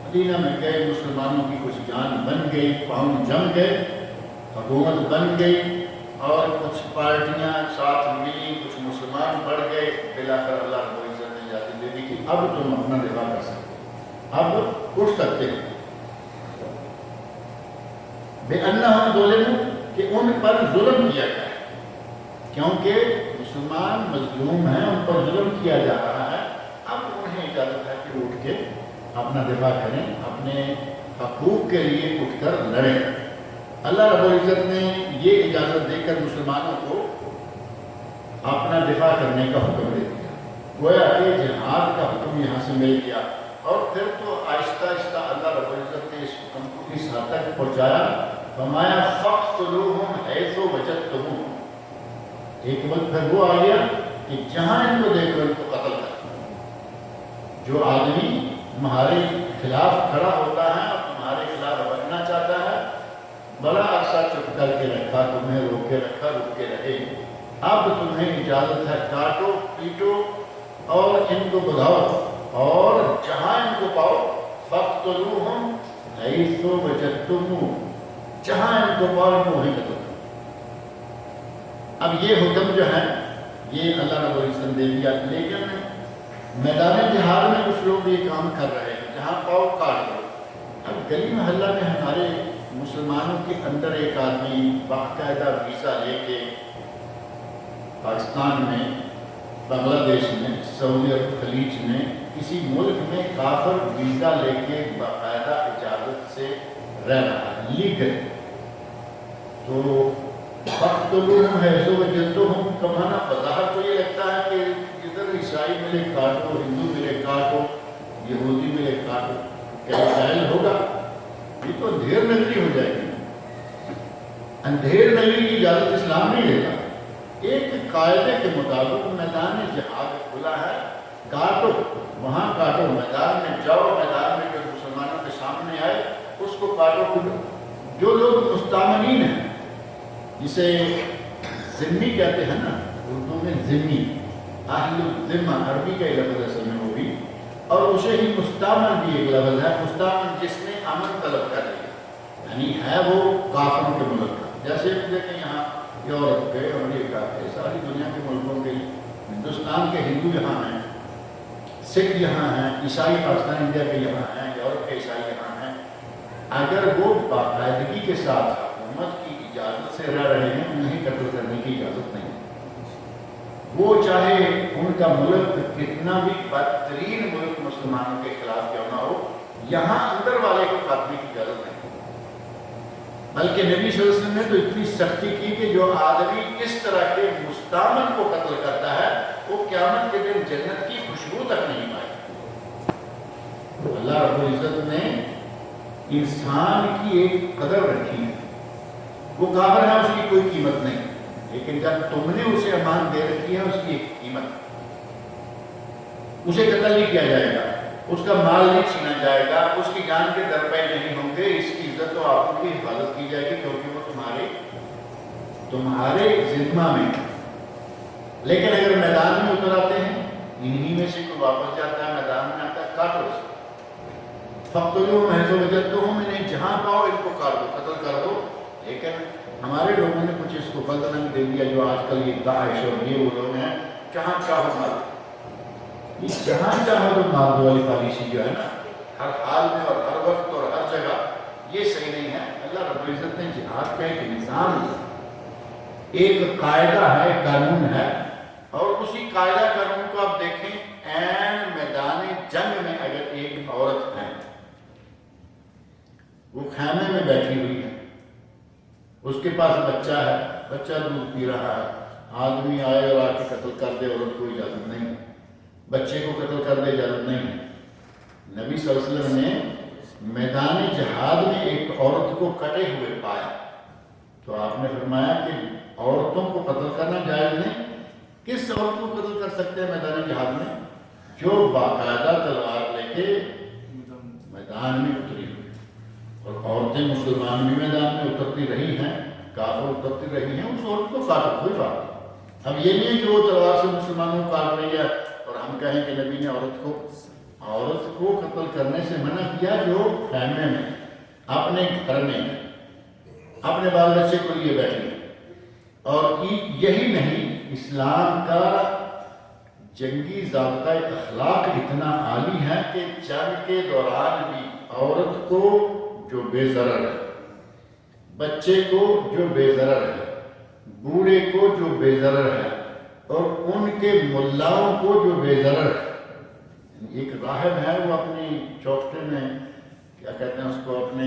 مدینہ میں گئے، مسلمانوں کی کچھ جان بن گئی، پاؤں جم گئے، حکومت بن گئی، اور کچھ پارٹیاں ساتھ ملی، کچھ مسلمان بڑھ گئے، بلاخر اللہ رب العزت نے اجازت دے دی کہ اب تم اپنا دفاع کر سکتے، اب اٹھ سکتے ہیں۔ بِأَنَّهُمْ ظُلِمُوا، کہ ان پر ظلم کیا گیا ہے، کیونکہ مسلمان مظلوم ہیں، ان پر ظلم کیا جا رہا ہے، اب انہیں اجازت ہے کہ اٹھ کے اپنا دفاع کریں، اپنے حقوق کے لیے اٹھ کر لڑیں۔ اللہ رب العزت نے یہ اجازت دے کر مسلمانوں کو اپنا دفاع کرنے کا حکم دے دیا، گویا کہ جہاد کا حکم یہاں سے مل گیا، اور پھر تو آہستہ آہستہ اللہ رب العزت نے اس حکم کو اس حد تک پہنچایا، فرمایا فَاقْتُلُوهُمْ حَيْثُ وَجَدتُّمُوهُمْ۔ ایک وقت پھر وہ آ گیا کہ جہاں ان کو دیکھو ان کو قتل کر۔ جو آدمی تمہارے خلاف کھڑا ہوتا ہے اور تمہارے خلاف بننا چاہتا ہے، بڑا عرصہ چپ کر کے رکھا، تمہیں روکے رکھا، رک کے رہے، اب تمہیں اجازت ہے کاٹو، پیٹو اور ان کو بھگاؤ، اور جہاں ان کو پاؤ، فَاقْتُلُوهُمْ حَيْثُ وَجَدتُّمُوهُمْ، جہاں ان کو پاؤ ان کو وہیں قتل کرو۔ اب یہ حکم جو ہے یہ اللہ رب العزت نے دے دیا، لیکن میدان جہاد میں کچھ لوگ یہ کام کر رہے ہیں، جہاں پاؤ کاٹ دو۔ اب گلی محلہ میں ہمارے مسلمانوں کے اندر ایک آدمی باقاعدہ ویزا لے کے پاکستان میں، بنگلہ دیش میں، سعودی عرب خلیج میں، کسی ملک میں کافر ویزا لے کے باقاعدہ اجازت سے رہ رہا ہے، لیگل، تو فَاقْتُلُوهُمْ حَيْثُ وَجَدتُّمُوهُمْ کا معنی بظاہر تو یہ لگتا ہے کہ جدھر عیسائی ملے کاٹو، ہندو ملے کاٹو، یہودی ملے کاٹو، کیا جائل ہوگا؟ یہ تو اندھیر نگری ہو جائے گی۔ اندھیر نگری کی اجازت اسلام نہیں دیتا۔ ایک قاعدے کے مطابق میدان جہاد کھلا ہے، کاٹو، وہاں کاٹو، میدان میں جاؤ، میدان میں جو مسلمانوں کے سامنے آئے اس کو کاٹو کھلو۔ جو لوگ مستامنین ہیں، جسے ذمی کہتے ہیں نا اردو میں، ذمی، اہل الذمہ، عربی کا لفظ اصل میں وہ بھی، اور اسے ہی مستعمل بھی ایک لفظ ہے، مستعمل جس نے امن طلب کر لیا، یعنی ہے وہ کافروں کے ملک کا، جیسے دیکھیں یہاں یورپ کے، امریکہ کے، ساری دنیا کے ملکوں کے، ہندوستان کے ہندو یہاں ہیں، سکھ یہاں ہیں، عیسائی پاکستان انڈیا کے یہاں ہیں، یورپ کے عیسائی یہاں ہیں، اگر وہ باقاعدگی کے ساتھ حکومت کی اجازت سے رہ رہے ہیں، انہیں قتل کرنے کی اجازت نہیں. وہ چاہے ان کا ملک کتنا بھی بدترین ملک مسلمانوں کے خلاف کیوں نہ ہو، یہاں اندر والے کو قتل کی اجازت نہیں. بلکہ نبی صلی اللہ علیہ وسلم نے تو اتنی سختی کی کہ جو آدمی اس طرح کے مستعمل کو قتل کرتا ہے وہ قیامت کے دن جنت کی خوشبو تک نہیں پائے. اللہ رب العزت نے انسان کی ایک قدر رکھی ہے. وہ کافر ہے، اس کی کوئی قیمت نہیں، لیکن جب تم نے اسے امان دے رکھی ہے اس کی ایک قیمت. اسے قتل نہیں کیا جائے گا، اس کا مال نہیں چھینا جائے گا، اس کی جان کے درپے نہیں ہوں گے، اس کی عزت و آبرو کی حفاظت کی جائے گی کیونکہ وہ تمہارے ذمہ میں. لیکن اگر میدان میں اتر آتے ہیں، انہی میں سے کوئی واپس جاتا ہے، میدان میں آتا ہے، کاٹو اسے. فَقْتُلُوهُمْ حَيْثُ وَجَدتُّمُوهُمْ، انہیں جہاں پاؤ ان کو کاٹ دو، قتل کر دو. لیکن ہمارے لوگوں نے کچھ اس کو غلط رنگ دے دیا، جو آج کل یہ داعش اور یہ وہ لوگ ہیں، جہاں چاہو مار دو. جہاں چاہو تو مار دو والی پالیسی جو ہے نا، ہر حال میں اور ہر وقت اور ہر جگہ، یہ صحیح نہیں ہے. اللہ رب العزت نے جہاد کا ایک نظام، ایک قاعدہ ہے، قانون ہے، اور اسی قاعدہ قانون کو آپ دیکھیں، عین میدان جنگ میں اگر ایک عورت ہے، وہ خیمے میں بیٹھی ہوئی ہے، اس کے پاس بچہ ہے، بچہ دودھ پی رہا ہے، آدمی آئے اور آ کے قتل کر دے، عورت کو اجازت نہیں ہے. بچے کو قتل کر دے، اجازت نہیں ہے. نبی صلی اللہ علیہ وسلم نے میدان جہاد میں ایک عورت کو کٹے ہوئے پایا تو آپ نے فرمایا کہ عورتوں کو قتل کرنا جائز نہیں. کس عورت کو قتل کر سکتے ہیں میدان جہاد میں؟ جو باقاعدہ تلوار لے کے میدان میں اتری ہوئی. اور عورتیں مسلمان بھی میدان میں اترتی رہی ہیں، کافر اترتی رہی ہیں، اس عورت کو کاٹو، کوئی بات نہیں. اب یہ نہیں ہے کہ وہ تلوار سے مسلمانوں کو کاٹ رہی ہے اور ہم کہیں کہ نبی نے عورت کو قتل کرنے سے منع کیا جو خیمے میں، اپنے گھر میں، اپنے بال بچے کو لیے بیٹھے. اور یہی نہیں، اسلام کا جنگی ضابطہ اخلاق اتنا عالی ہے کہ جنگ کے دوران بھی عورت کو جو بے ضرر ہے، بچے کو جو بے ضرر ہے، بوڑھے کو جو بے ضرر ہے، اور ان کے ملاؤں کو جو بے ضرر ہے. ایک راہب ہے، وہ اپنی چوکٹے میں، کیا کہتے ہیں اس کو، اپنے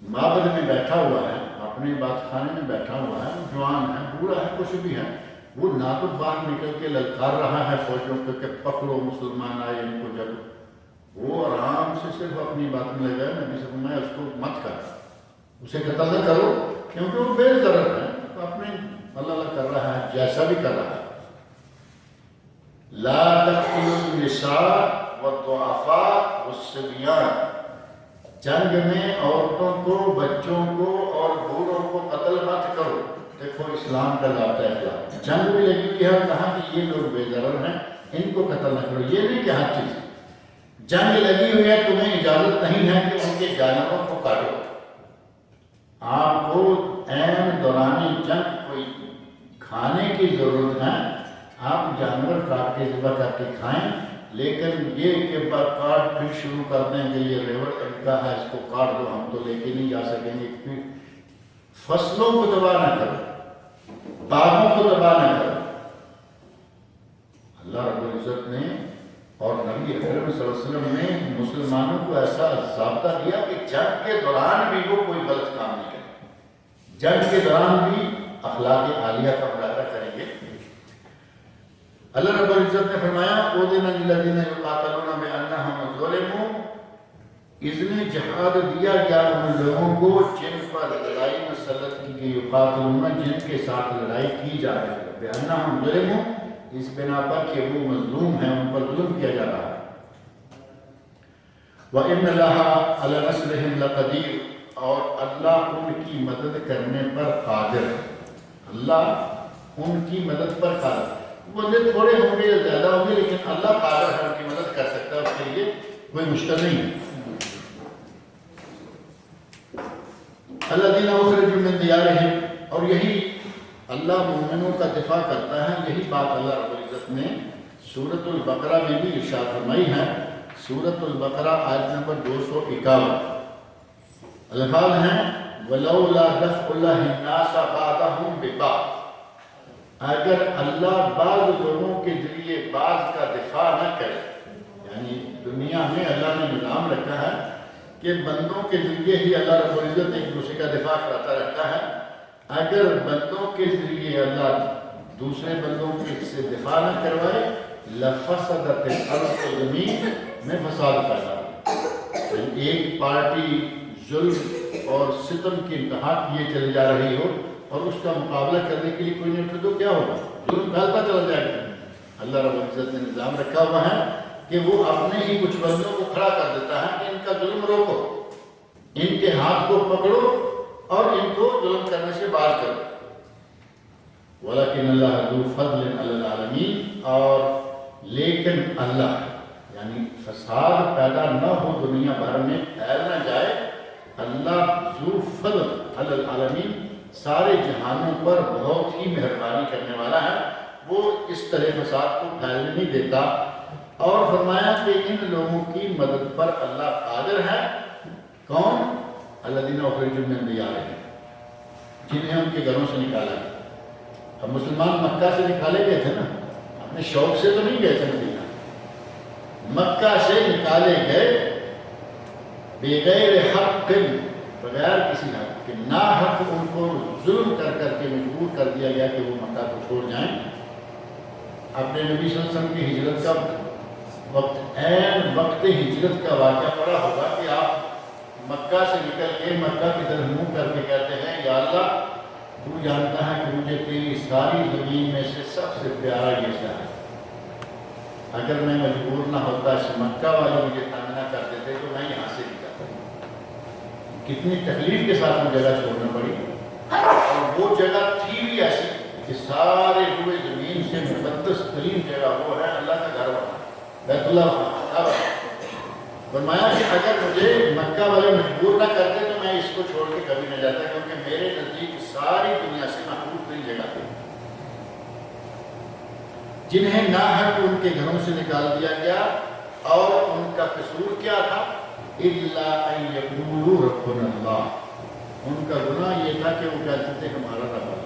معبد میں بیٹھا ہوا ہے، اپنے بات خانے میں بیٹھا ہوا ہے، جوان ہے، بوڑھا ہے، کچھ بھی ہے، وہ نہ تو باہر نکل کے للکار رہا ہے فوجوں کو کہ پکڑو مسلمان آئے ان کو جب. وہ آرام سے صرف اپنی بات میں لگا ہے. نبی صلی اللہ علیہ وسلم نے اس کو مت کر، اسے قتل نہ کرو کیونکہ وہ بے ضرر ہے، تو اپنے اللہ کر رہا ہے جیسا بھی کر رہا ہے. لا تقتلوا النساء والضعفاء والصبيان، جنگ میں عورتوں کو، بچوں کو اور بوڑھوں کو قتل مت کرو. دیکھو اسلام کا ضابطہ اخلاق. جنگ بھی لگی ہوئی ہے، کہا کہ یہ لوگ بے ضرر ہیں، ان کو قتل نہ کرو. یہ نہیں کہ ہر چیز جنگ لگی ہوئی ہے، تمہیں اجازت نہیں ہے کہ ان کے جانوروں کو کاٹو. آپ کو عین دوران جنگ کوئی کھانے کی ضرورت ہے، آپ جانور کاٹ کے ذبح کر کے کھائیں، لیکن یہ کہ کاٹ پھر شروع کر دیں کہ یہ ریور کا ہے، اس کو کاٹ دو، ہم تو لے کے نہیں جا سکیں گے. پھر فصلوں کو تباہ نہ کرو، باغوں کو تباہ نہ کرو. اللہ رب العزت نے اور نبی اکرم صلی اللہ علیہ وسلم نے مسلمانوں کو ایسا ضابطہ دیا کہ جنگ کے دوران بھی وہ کوئی غلط کام نہیں کرے. جنگ کے دوران بھی اخلاق عالیہ کا مظاہرہ کریں گے. اللہ رب العزت نے فرمایا اُذِنَ لِلَّذِينَ يُقَاتَلُونَ بِأَنَّهُمْ ظُلِمُوا، اذن جہاد دیا گیا ان لوگوں کو جن پر لڑائی مسلط کی گئی، یقاتلون جن کے ساتھ لڑائی کی جا رہی ہے، بِأَنَّهُمْ ظُلِمُوا اس بنا پر کہ وہ مظلوم ہیں، ان پر ظلم کیا جا رہا ہے. وَإِنَّ اللَّهَ عَلَى نَصْرِهِمْ لَقَدِيرٌ اور اللہ ان کی مدد کرنے پر قادر ہے. اللہ ان کی مدد پر قادر ہے. بندے تھوڑے ہوں گے یا زیادہ ہوں گے، لیکن اللہ قادر ہے، ان کی مدد کر سکتا ہے، اس کے لیے کوئی مشکل نہیں ہے. الذین اخرجوا من دیارہم، اور یہی اللہ مومنوں کا دفاع کرتا ہے. یہی بات اللہ رب العزت نے سورۃ البقرہ میں بھی ارشاد فرمائی ہے، سورۃ البقرہ آیت نمبر 251، الفاظ ہیں وَلَوْلَا دَفْعُ اللَّهِ النَّاسَ بَعْضَهُم بِبَعْضٍ، اگر اللہ بعض لوگوں کے ذریعے بعض کا دفاع نہ کرے، یعنی دنیا میں اللہ نے نظام رکھا ہے کہ بندوں کے ذریعے ہی اللہ رب العزت ایک دوسرے کا دفاع کراتا رہتا ہے، اگر بندوں کے ذریعے اللہ دوسرے بندوں سے دفاع نہ کروائے لفسدت الارض، زمین میں فساد پیدا ہو، ایک پارٹی ظلم اور ستم کی انتہا کیے چلی جا رہی ہو اور اس کا مقابلہ کرنے کے لیے کوئی نہیں اٹھے تو کیا ہوگا؟ ظلم پھیلتا چلا جائے گا۔ اللہ رب العزت نے نظام رکھا ہوا ہے کہ وہ اپنے ہی کچھ بندوں کو کھڑا کر دیتا ہے کہ ان کا ظلم روکو، ان کے ہاتھ کو پکڑو اور ان کو ظلم کرنے سے باز کرو۔ وَلَكِنَّ اللَّهَ ذُو فَضْلٍ عَلَى الْعَالَمِينَ، اور لیکن اللہ، یعنی فساد پیدا نہ ہو دنیا بھر میں، پھیل نہ جائے، اللہ ذو فضل علی العالمین، سارے جہانوں پر بہت ہی مہربانی کرنے والا ہے، وہ اس طرح فساد کو پھیلنے نہیں دیتا۔ اور فرمایا کہ ان لوگوں کی مدد پر اللہ قادر ہے، کون؟ الذین اخرجوا من دیارہم، جنہیں ان کے گھروں سے نکالا گیا۔ اب مسلمان مکہ سے نکالے گئے تھے نا، اپنے شوق سے تو نہیں گئے تھے مدینہ، مکہ سے نکالے گئے بغیر حق، بغیر کسی حق کے، نا حق ان کو ظلم کر کر کے مجبور کر دیا گیا کہ وہ مکہ کو چھوڑ جائیں۔ اپنے نبی صلی اللہ علیہ وسلم کی ہجرت کا وقت، عین وقت ہجرت کا واقعہ پڑا ہوگا کہ آپ مکہ سے نکل کے مکہ کی طرف منہ کر کے کہتے ہیں یا اللہ تو جانتا ہے کہ مجھے تیری ساری زمین میں سے سب سے پیارا یہ شہر ہے، اگر میں مجبور نہ ہوتا اس مکہ والے مجھے تنگ نہ کر دیتے تو میں یہاں سے نکلتا۔ کتنی تکلیف کے ساتھ وہ جگہ چھوڑنا پڑی، اور وہ جگہ تھی بھی ایسی کہ سارے ہوئے زمین سے مقدس ترین جگہ وہ ہے اللہ کا گھر وہاں بیت اللہ۔ فرمایا کہ اگر مجھے مکہ والے مجبور نہ کرتے تو میں اس کو چھوڑ کے کبھی نہ جاتا، کیونکہ میرے نزدیک ساری دنیا سے محبوب ترین جگہ تھی۔ جنہیں ناحق ان کے گھروں سے نکال دیا گیا، اور ان کا قصور کیا تھا؟ الا ان یقولوا ربنا اللہ، ان کا گناہ یہ تھا کہ وہ کہتے تھے ہمارا رب اللہ۔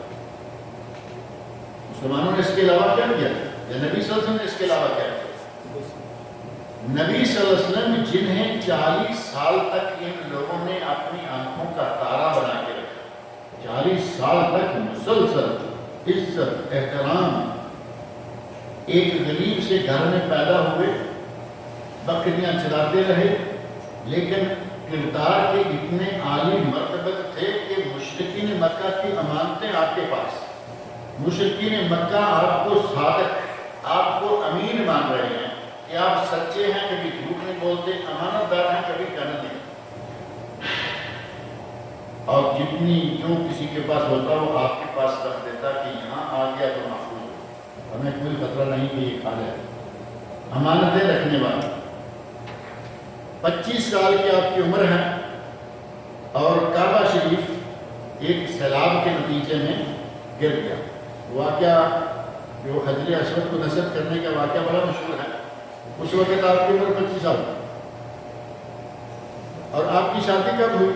مسلمانوں نے اس کے علاوہ کیا کیا، یا نبی صلی اللہ علیہ وسلم نے اس کے علاوہ کیا کیا؟ نبی صلی اللہ علیہ وسلم جنہیں 40 سال تک ان لوگوں نے اپنی آنکھوں کا تارا بنا کے رکھا، 40 سال تک مسلسل عزت احترام، ایک غریب سے گھر میں پیدا ہوئے، بکریاں چلاتے رہے، لیکن کردار کے اتنے عالی مرتبت تھے کہ مشرکین مکہ کی امانتیں آپ کے پاس، مشرکین مکہ آپ کو صادق، آپ کو امین مان رہے ہیں کہ آپ سچے ہیں، کبھی جھوٹ نہیں بولتے، امانت دار ہیں، کبھی کہنا نہیں۔ اور جتنی جو کسی کے پاس ہوتا وہ آپ کے پاس رکھ دیتا کہ یہاں آ گیا تو محفوظ ہو، ہمیں کوئی خطرہ نہیں کہ یہ کھا جائے۔ امانتیں رکھنے والے۔ 25 سال کی آپ کی عمر ہے، اور کعبہ شریف ایک سیلاب کے نتیجے میں گر گیا۔ واقعہ جو حجر اسود کو نصب کرنے کا واقعہ بڑا مشہور ہے۔ اس وقت آپ کی عمر 25 سال، اور آپ کی شادی کب ہوئی؟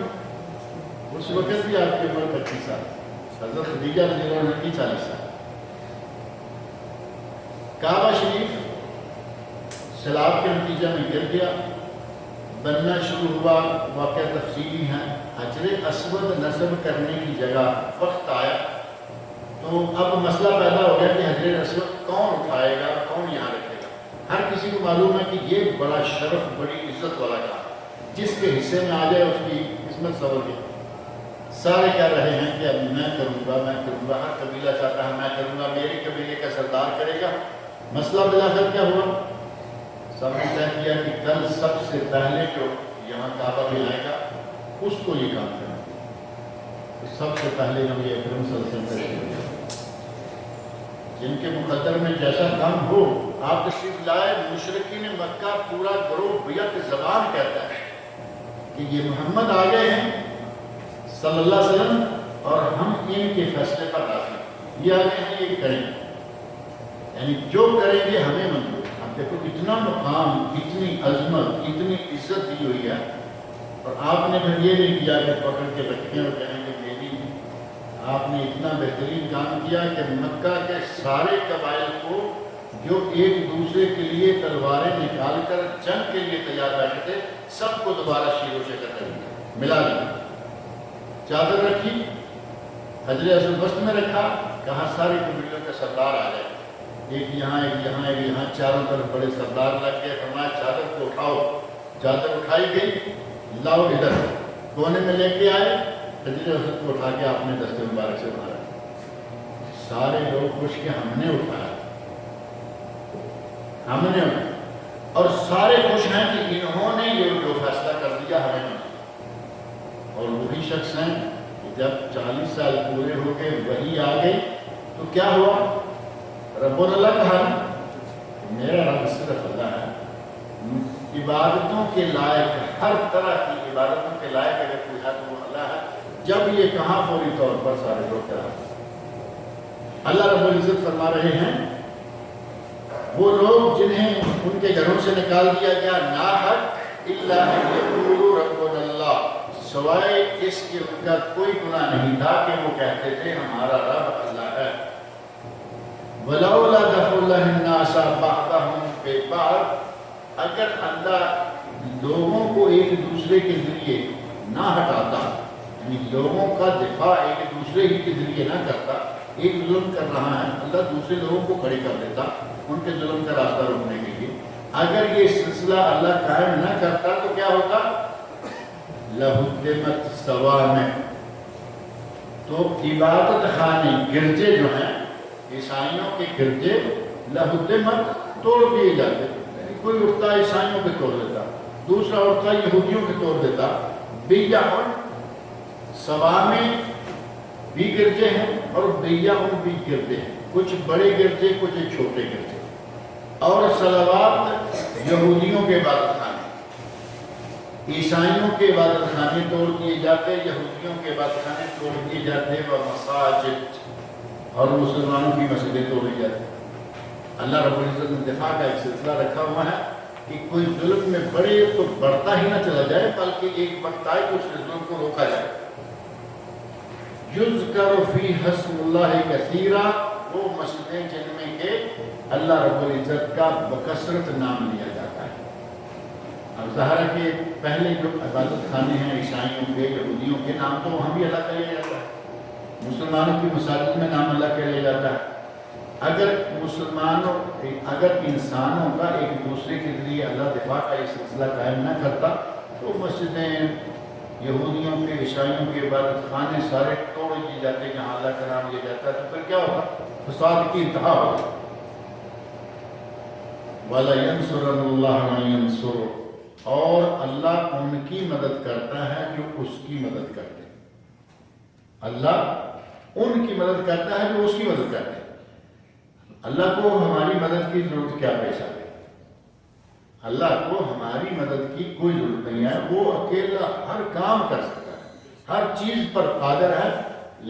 اس وقت بھی آپ کی عمر 25 سال، حضرت خدیجہ رضی اللہ عنہا کی 40 سال۔ کعبہ شریف سیلاب کے نتیجے میں گر گیا، بننا شروع ہوا، واقعہ تفصیلی ہے۔ حجر اسود نصب کرنے کی جگہ وقت آیا تو اب مسئلہ پیدا ہو گیا کہ حجر اسود کون اٹھائے گا، کون یہاں رکھے گا۔ ہر کسی کو معلوم ہے کہ یہ بڑا شرف، بڑی عزت والا کام، جس کے حصے میں آ جائے اس کی قسمت سنور گئی۔ سارے کہہ رہے ہیں کہ اب میں کروں گا، میں کروں گا، ہر قبیلہ چاہتا ہے میں کروں گا، میری قبیلے کا سردار کرے گا۔ مسئلہ بلاخر کیا ہوا؟ سب نے طے کیا کہ کل سب سے پہلے جو یہاں کعبہ میں آئے گا اس کو یہ کام کرنا۔ سب سے پہلے نبی اکرم صلی اللہ علیہ وسلم جن کے مقدر میں جیسا کام ہو آپ تشریف لائے۔ مشرکین مکہ پورا گروہ بیعت زبان کہتا ہے کہ یہ محمد آ گئے ہیں صلی اللہ علیہ وسلم، اور ہم ان کے فیصلے پر راضی ہیں، یہ آگے ہیں، یہ کریں، یعنی جو کریں گے ہمیں منظور۔ دیکھو اتنا مقام، اتنی عظمت، اتنی عزت دی ہوئی ہے، اور آپ نے پھر یہ نہیں کیا کہ پکڑ کے رکھیں اور کہیں کہ میری، آپ نے اتنا بہترین کام کیا کہ مکہ کے سارے قبائل کو جو ایک دوسرے کے لیے تلواریں نکال کر جنگ کے لیے تیار بیٹھے تھے، سب کو دوبارہ شیر و شکر کر دیا، ملا دیا، چادر رکھی، حجر اسود وسط میں رکھا، کہا سارے قبیلوں کے سردار آ جائے، ایک یہاں ایک یہاں ایک یہاں، چاروں طرف بڑے سردار لگ گئے، فرمایا چادر کو اٹھاؤ، چادر اٹھائی گئی، لاؤ ادھر، کونے میں لے کے آئے، حجر اسود کو اٹھا کے آپ نے دستے مبارک سے اٹھایا، سارے لوگ خوش کہ ہم نے اٹھایا، ہم نے اٹھایا، اور سارے خوش ہیں کہ انہوں نے یہ جو فیصلہ کر دیا ہمیں نہیں، اور وہی شخص ہیں کہ جب 40 سال پورے ہو گئے وہی آ گئی تو کیا ہوا؟ رب اللہ کہا میرا رب صرف اللہ ہے، عبادتوں کے لائق، ہر طرح کی عبادتوں کے لائق اگر کوئی ہے تو وہ اللہ ہے۔ جب یہ کہا فوری طور پر سارے لوگ کیا اللہ رب العزت فرما رہے ہیں وہ لوگ جنہیں ان کے گھروں سے نکال دیا گیا ناحق الا ان یقولوا ربنا اللہ، سوائے اس کے ان کا کوئی گناہ نہیں تھا کہ وہ کہتے تھے ہمارا رب اللہ ہے۔ وَلَوْلَا دَفْعُ اللَّهِ النَّاسَ بَعْضَهُمْ بِبَعْضٍ، اگر اللہ لوگوں کو ایک دوسرے کے ذریعے نہ ہٹاتا، یعنی لوگوں کا دفاع ایک دوسرے ہی کے ذریعے نہ کرتا، ایک ظلم کر رہا ہے اللہ دوسرے لوگوں کو کھڑے کر دیتا ان کے ظلم کا راستہ روکنے کے لیے، اگر یہ سلسلہ اللہ قائم نہ کرتا تو کیا ہوتا؟ لَهُدِّمَتْ صَوَامِعُ، تو عبادت خانے گرجے جو ہیں عیسائیوں کے گرجے لَهُدِّمَتْ توڑ دیے جاتے، کوئی اٹھتا عیسائیوں کے توڑ دیتا، دوسرا اٹھتا یہودیوں کے توڑ دیتا، بیعٌ صوامع بھی گرجے ہیں اور بیعٌ بھی گرجے ہیں، کچھ بڑے گرجے کچھ چھوٹے گرجے، اور صلوات یہودیوں کے عبادت خانے، عیسائیوں کے عبادت خانے توڑ دیے جاتے، یہودیوں کے عبادت خانے توڑ دیے جاتے، ومساجد، اور مسلمانوں کی مسجدیں توڑی جاتی۔ اللہ رب العزت نے دفاع کا ایک سلسلہ رکھا ہوا ہے کہ کوئی ظلم میں بڑھے تو بڑھتا ہی نہ چلا جائے، بلکہ ایک وقت آئے تو اس ظلم کو روکا جائے۔ یذکر فی اسم اللہ کثیرا، وہ مسجدیں جن میں کہ اللہ رب العزت کا بکثرت نام لیا جاتا ہے۔ اب ظاہر ہے کہ پہلے جو عبادت خانے ہیں عیسائیوں کے یہودیوں کے نام تو وہاں بھی اللہ کا لیا جاتا ہے، مسلمانوں کی مساجد میں نام اللہ کا لیا جاتا ہے۔ اگر انسانوں کا ایک دوسرے کے ذریعے اللہ دفاع کا یہ سلسلہ قائم نہ کرتا تو مسجدیں یہودیوں کے عیسائیوں کے عبادت خانے سارے توڑ دیے جاتے جہاں اللہ کا نام لیا جاتا ہے، تو پھر کیا ہوگا؟ فساد کی انتہا ہوگی۔ وَلَيَنْصُرَنَّ اللَّهُ مَن يَنْصُرُهُ، اور اللہ ان کی مدد کرتا ہے جو اس کی مدد کرتے ہیں، اللہ ان کی مدد کرتا ہے جو اس کی مدد کرتے ہیں۔ اللہ کو ہماری مدد کی ضرورت کیا پیش آ گئی؟ اللہ کو ہماری مدد کی کوئی ضرورت نہیں ہے، وہ اکیلا ہر کام کر سکتا ہے، ہر چیز پر قادر ہے،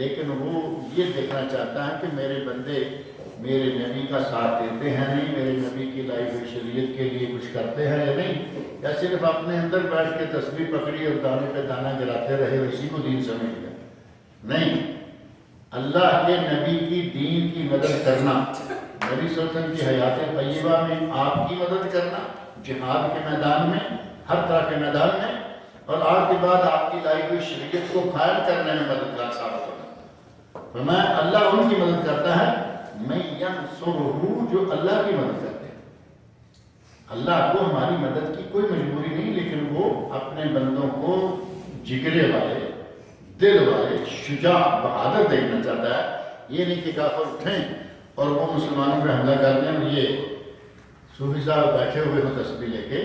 لیکن وہ یہ دیکھنا چاہتا ہے کہ میرے بندے میرے نبی کا ساتھ دیتے ہیں نہیں، میرے نبی کی لائی ہوئی شریعت کے لیے کچھ کرتے ہیں یا نہیں، یا صرف اپنے اندر بیٹھ کے تسبیح پکڑی اور دانے پہ دانہ گراتے رہے اور اسی کو دین سمجھ گئے۔ نہیں، اللہ کے نبی کی دین کی مدد کرنا، نبی صلی اللہ علیہ وسلم کی حیات طیبہ میں آپ کی مدد کرنا، جہاد کے میدان میں، ہر طرح کے میدان میں، اور آپ کے بعد آپ کی لائی ہوئی شریعت کو قائم کرنے میں مددگار ثابت ہونا۔ فرمایا اللہ ان کی مدد کرتا ہے من ینصرہ، جو اللہ کی مدد کرتے ہیں۔ اللہ کو ہماری مدد کی کوئی مجبوری نہیں، لیکن وہ اپنے بندوں کو جگرے والے، دل والے، شجاع، بہادر دیکھنا چاہتا ہے۔ یہ نہیں کہ کافر اٹھیں اور وہ مسلمانوں پہ حملہ کر دیں اور یہ صوفی صاحب بیٹھے ہوئے ہوں تسبیح لے کے۔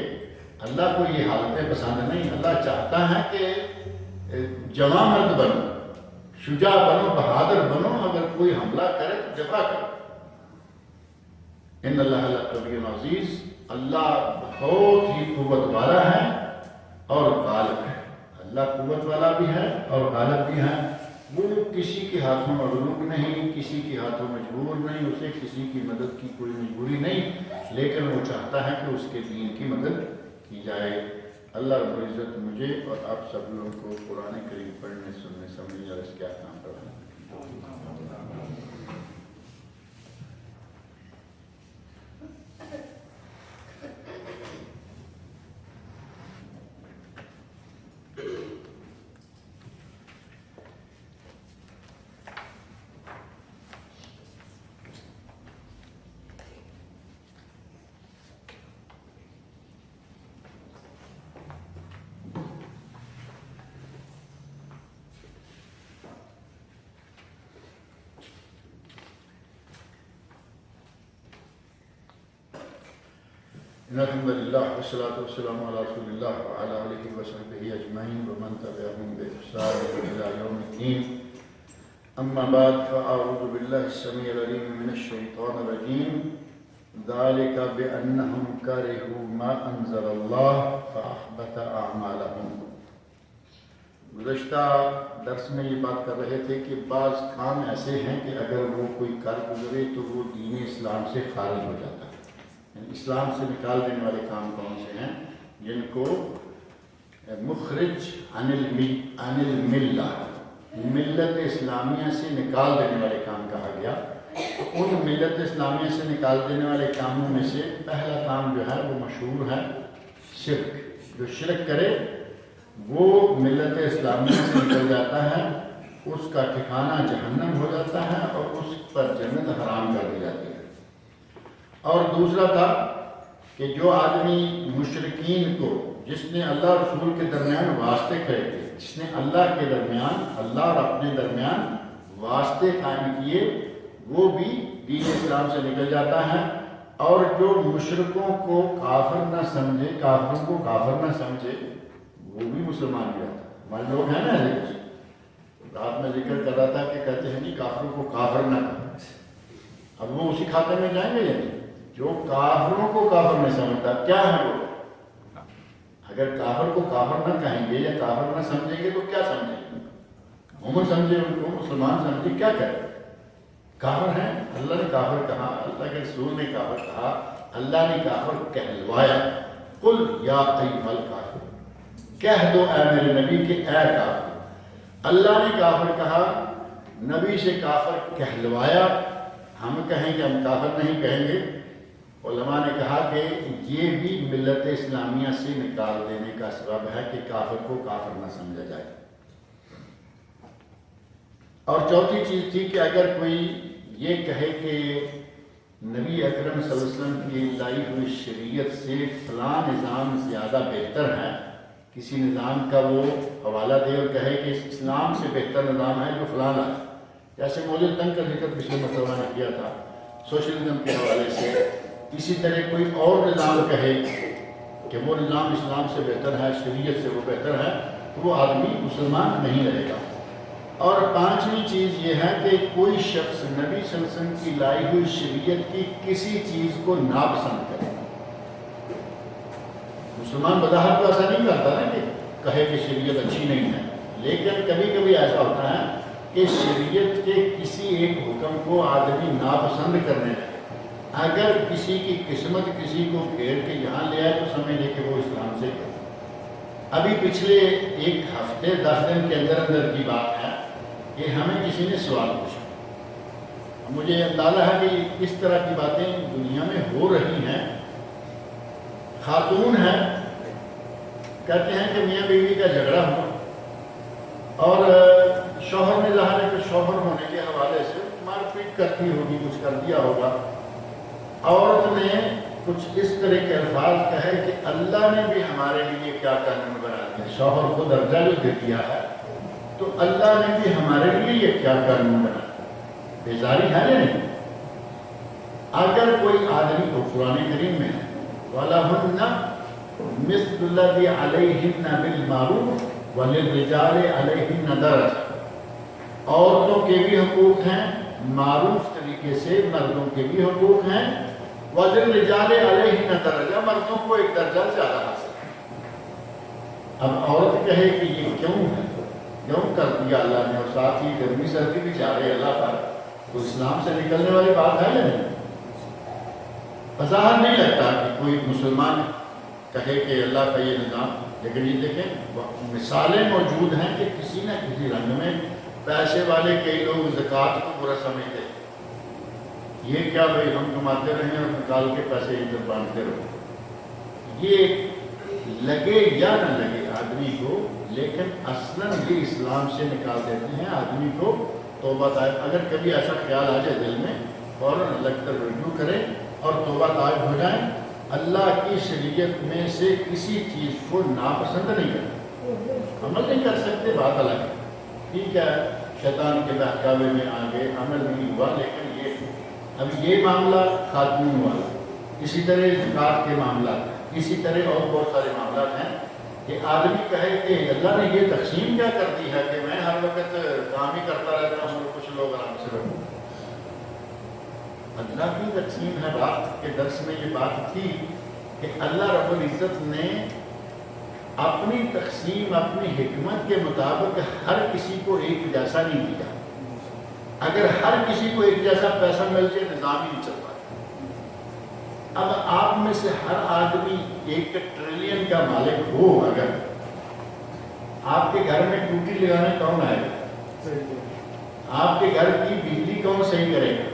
اللہ کو یہ حالتیں پسند نہیں، اللہ چاہتا ہے کہ جواں مرد بنو، شجاع بنو، بہادر بنو، اگر کوئی حملہ کرے تو دفاع کرو۔ ان اللہ لقوی عزیز، اللہ بہت ہی قوت والا ہے اور غالب ہے۔ اللہ قوت والا بھی ہے اور غالب بھی ہے۔ وہ کسی کے ہاتھوں مغلوب نہیں، کسی کے ہاتھوں مجبور نہیں، اسے کسی کی مدد کی کوئی مجبوری نہیں، لیکن وہ چاہتا ہے کہ اس کے دین کی مدد کی جائے۔ اللہ رب العزت مجھے اور آپ سب لوگوں کو قرآن کریم پڑھنے، سننے، سمجھنے اور اس کے احکام پر عمل الحمد للہ والصلاة والسلام علی رسول اللہ وعلی آلہ وصحبہ اجمعین ومن تبعهم بإحسان إلی یوم الدین۔ اما بعد فاعوذ باللہ السمیع العلیم من الشیطان الرجیم ذالک بأنہم کرہوا ما انزل اللہ فأحبط اعمالہم۔ گزشتہ درس میں یہ بات کر رہے تھے کہ بعض کام ایسے ہیں کہ اگر وہ کوئی کر گزرے تو وہ دین اسلام سے خارج ہو جاتا ہے، اسلام سے نکال دینے والے کام کون سے ہیں؟ جن کو مخرج عن الملہ، ملت اسلامیہ سے نکال دینے والے کام کہا گیا۔ ان ملت اسلامیہ سے نکال دینے والے کاموں میں سے پہلا کام جو ہے وہ مشہور ہے شرک۔ جو شرک کرے وہ ملت اسلامیہ سے نکل جاتا ہے، اس کا ٹھکانہ جہنم ہو جاتا ہے اور اس پر جنت حرام کر دی جاتی ہے۔ اور دوسرا تھا کہ جو آدمی مشرکین کو، جس نے اللہ اور رسول کے درمیان واسطے کھڑے تھے، جس نے اللہ کے درمیان، اللہ اور اپنے درمیان واسطے قائم کیے، وہ بھی دین اسلام سے نکل جاتا ہے۔ اور جو مشرکوں کو کافر نہ سمجھے، کافروں کو کافر نہ سمجھے، وہ بھی مسلمان ہو جاتا ہے۔ ہمارے لوگ ہیں نا ایسے کچھ، رات میں ذکر کر رہا تھا کہ کہتے ہیں نہیں کافروں کو کافر نہ کرو، اب وہ اسی کھاتے میں جائیں گے یا نہیں؟ جو کافروں کو کافر نہیں سمجھتا کیا ہے وہ؟ اگر کافر کو کافر نہ کہیں گے یا کافر نہ سمجھیں گے تو کیا سمجھیں گے؟ مومن سمجھے، ان کو مسلمان سمجھے، کیا کریں؟ کافر ہیں، اللہ نے کافر کہا، اللہ کے رسول نے کافر کہا، اللہ نے کافر کہلوایا۔ قل یا ایھا الکافر، کہہ دو اے میرے نبی کہ اے کافر۔ اللہ نے کافر کہا، نبی سے کافر کہلوایا۔ ہم کہیں کہ ہم کافر نہیں کہیں گے؟ علماء نے کہا کہ یہ بھی ملت اسلامیہ سے نکال دینے کا سبب ہے کہ کافر کو کافر نہ سمجھا جائے۔ اور چوتھی چیز تھی کہ اگر کوئی یہ کہے کہ نبی اکرم صلی اللہ علیہ وسلم کی لائی ہوئی شریعت سے فلاں نظام زیادہ بہتر ہے، کسی نظام کا وہ حوالہ دے اور کہے کہ اس اسلام سے بہتر نظام ہے جو فلاں ہے، جیسے موجود تنگ کا ذکر پچھلے مرتبہ نے کیا تھا سوشلزم کے حوالے سے، اسی طرح کوئی اور نظام کہے کہ وہ نظام اسلام سے بہتر ہے، شریعت سے وہ بہتر ہے، تو وہ آدمی مسلمان نہیں رہے گا۔ اور پانچویں چیز یہ ہے کہ کوئی شخص نبی صلی اللہ علیہ وسلم کی لائی ہوئی شریعت کی کسی چیز کو ناپسند کرے۔ مسلمان بظاہر تو ایسا نہیں کرتا نا کہ کہے کہ شریعت اچھی نہیں ہے، لیکن کبھی کبھی ایسا ہوتا ہے کہ شریعت کے کسی ایک حکم کو آدمی ناپسند کرنے لگے۔ اگر کسی کی قسمت کسی کو پھیر کے یہاں لے آئے تو سمجھ لے کہ وہ اسلام سے کرتا۔ ابھی پچھلے ایک ہفتے 10 دن کے اندر کی بات ہے کہ ہمیں کسی نے سوال پوچھا، مجھے اندازہ ہے کہ اس طرح کی باتیں دنیا میں ہو رہی ہیں۔ خاتون ہے، کہتے ہیں کہ میاں بیوی کا جھگڑا ہوا اور شوہر نے ظاہر ہے کہ شوہر ہونے کے حوالے سے مار پیٹ کرتی ہوگی، کچھ کر دیا ہوگا۔ عورت نے کچھ اس طرح کے الفاظ کہے کہ اللہ نے بھی ہمارے لیے کیا قانون بنا دیا، شوہر کو درجہ جو دے دیا ہے تو اللہ نے بھی ہمارے لیے یہ کیا قانون بنا دیا۔ بیزاری ہے یا نہیں؟ اگر کوئی آدمی کو قرآن کریم میں ہے وَلَهُنَّ مِثْلُ الَّذِي عَلَيْهِنَّ بِالْمَعْرُوفِ وَلِلرِّجَالِ عَلَيْهِنَّ دَرَجَةٌ، عورتوں کے بھی حقوق ہیں معروف طریقے سے، مردوں کے بھی حقوق ہیں، وَلِلرِّجَالِ عَلَيْهِنَّ دَرَجَةٌ، مردوں کو ایک درجہ زیادہ حاصل ہے۔ اب عورت کہے کہ یہ کیوں ہے، یوں کر دیا اللہ نے، اور ساتھ ہی گرمی سردی بھی جا رہے اللہ پر، تو اسلام سے نکلنے والی بات ہے یا نہیں؟ بظاہر نہیں لگتا کہ کوئی مسلمان کہے کہ اللہ کا یہ نظام، لیکن یہ دیکھیں مثالیں موجود ہیں کہ کسی نہ کسی رنگ میں پیسے والے کئی لوگ زکوٰۃ کو برا سمجھتے ہیں، یہ کیا بھائی ہم کماتے رہیں اور نکال کے پیسے ادھر باندھتے رہو، یہ لگے یا نہ لگے آدمی کو، لیکن اصلاً یہ اسلام سے نکال دیتے ہیں آدمی کو۔ توبہ طائب اگر کبھی ایسا خیال آ جائے دل میں، فوراً اللہ کی طرف رجوع کریں اور توبہ طائب ہو جائیں۔ اللہ کی شریعت میں سے کسی چیز کو ناپسند نہیں کرتے، عمل نہیں کر سکتے، بات الگ ہے، ٹھیک ہے، شیطان کے بہکاوے میں آگے عمل نہیں ہوا، لیکن اب یہ معاملہ خاتون والا، اسی طرح زکوٰۃ کے معاملات ہیں، اسی طرح اور بہت سارے معاملات ہیں کہ آدمی کہے کہ اللہ نے یہ تقسیم کیا کر دی ہے کہ میں ہر وقت کام ہی کرتا رہتا ہوں اور کچھ لوگ آرام سے رہوں۔ اللہ کی تقسیم ہے، رات کے درس میں یہ بات تھی کہ اللہ رب العزت نے اپنی تقسیم اپنی حکمت کے مطابق ہر کسی کو ایک جیسا نہیں دیا۔ اگر ہر کسی کو ایک جیسا پیسہ مل جائے نظام ہی نہیں چل پاتا۔ اب آپ میں سے ہر آدمی 1 ٹریلین کا مالک ہو، اگر آپ کے گھر میں ٹوٹی لگانے کون آئے گا؟ آپ کے گھر کی بجلی کون صحیح کرے گا؟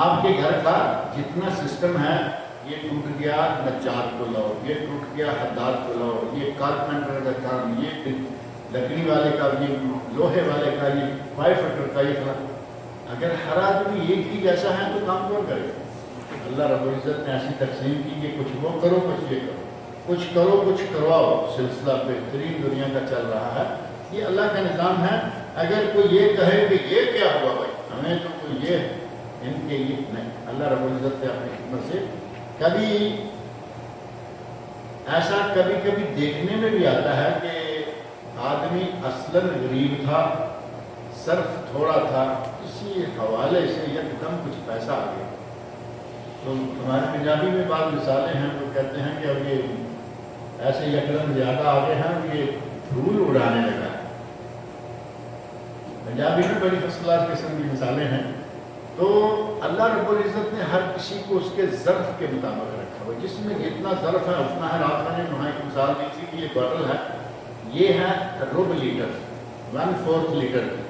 آپ کے گھر کا جتنا سسٹم ہے، یہ ٹوٹ گیا نجار کو لاؤ، یہ ٹوٹ گیا حداد کو لاؤ، یہ کارپینٹر کا کام، یہ لکڑی والے کا، یہ لوہے والے کا، یہ پائپ فٹر کا، یہ فلاں، اگر ہر آدمی ایک ہی جیسا ہے تو کام کون کرے گا؟ اللہ رب العزت نے ایسی تقسیم کی کہ کچھ وہ کرو کچھ یہ کرو، کچھ کرو کچھ کرواؤ، سلسلہ بہترین دنیا کا چل رہا ہے، یہ اللہ کا نظام ہے۔ اگر کوئی یہ کہے کہ یہ کیا ہوا بھائی، ہمیں تو کوئی یہ ان کے یہ نہیں، اللہ رب العزت نے اپنی حکمت سے کبھی ایسا کبھی دیکھنے میں بھی آتا ہے کہ آدمی اصلاً غریب تھا، صرف تھوڑا تھا، کسی حوالے سے یکدم کچھ پیسہ آ گیا۔ تو ہمارے پنجابی میں بعض مثالیں ہیں، وہ کہتے ہیں کہ اب یہ ایسے یکدم زیادہ آگے ہیں، اب یہ دھول اڑانے لگا ہے۔ پنجابی میں بڑی فرسٹ کلاس قسم کی مثالیں ہیں۔ تو اللہ رب العزت نے ہر کسی کو اس کے ظرف کے مطابق رکھا ہوا، جس میں جتنا ظرف ہے اتنا ہے۔ رات میں نے وہاں ایک مثال دی تھی کہ یہ بوتل ہے، یہ ہے ربع لیٹر، 1/4 لیٹر کی۔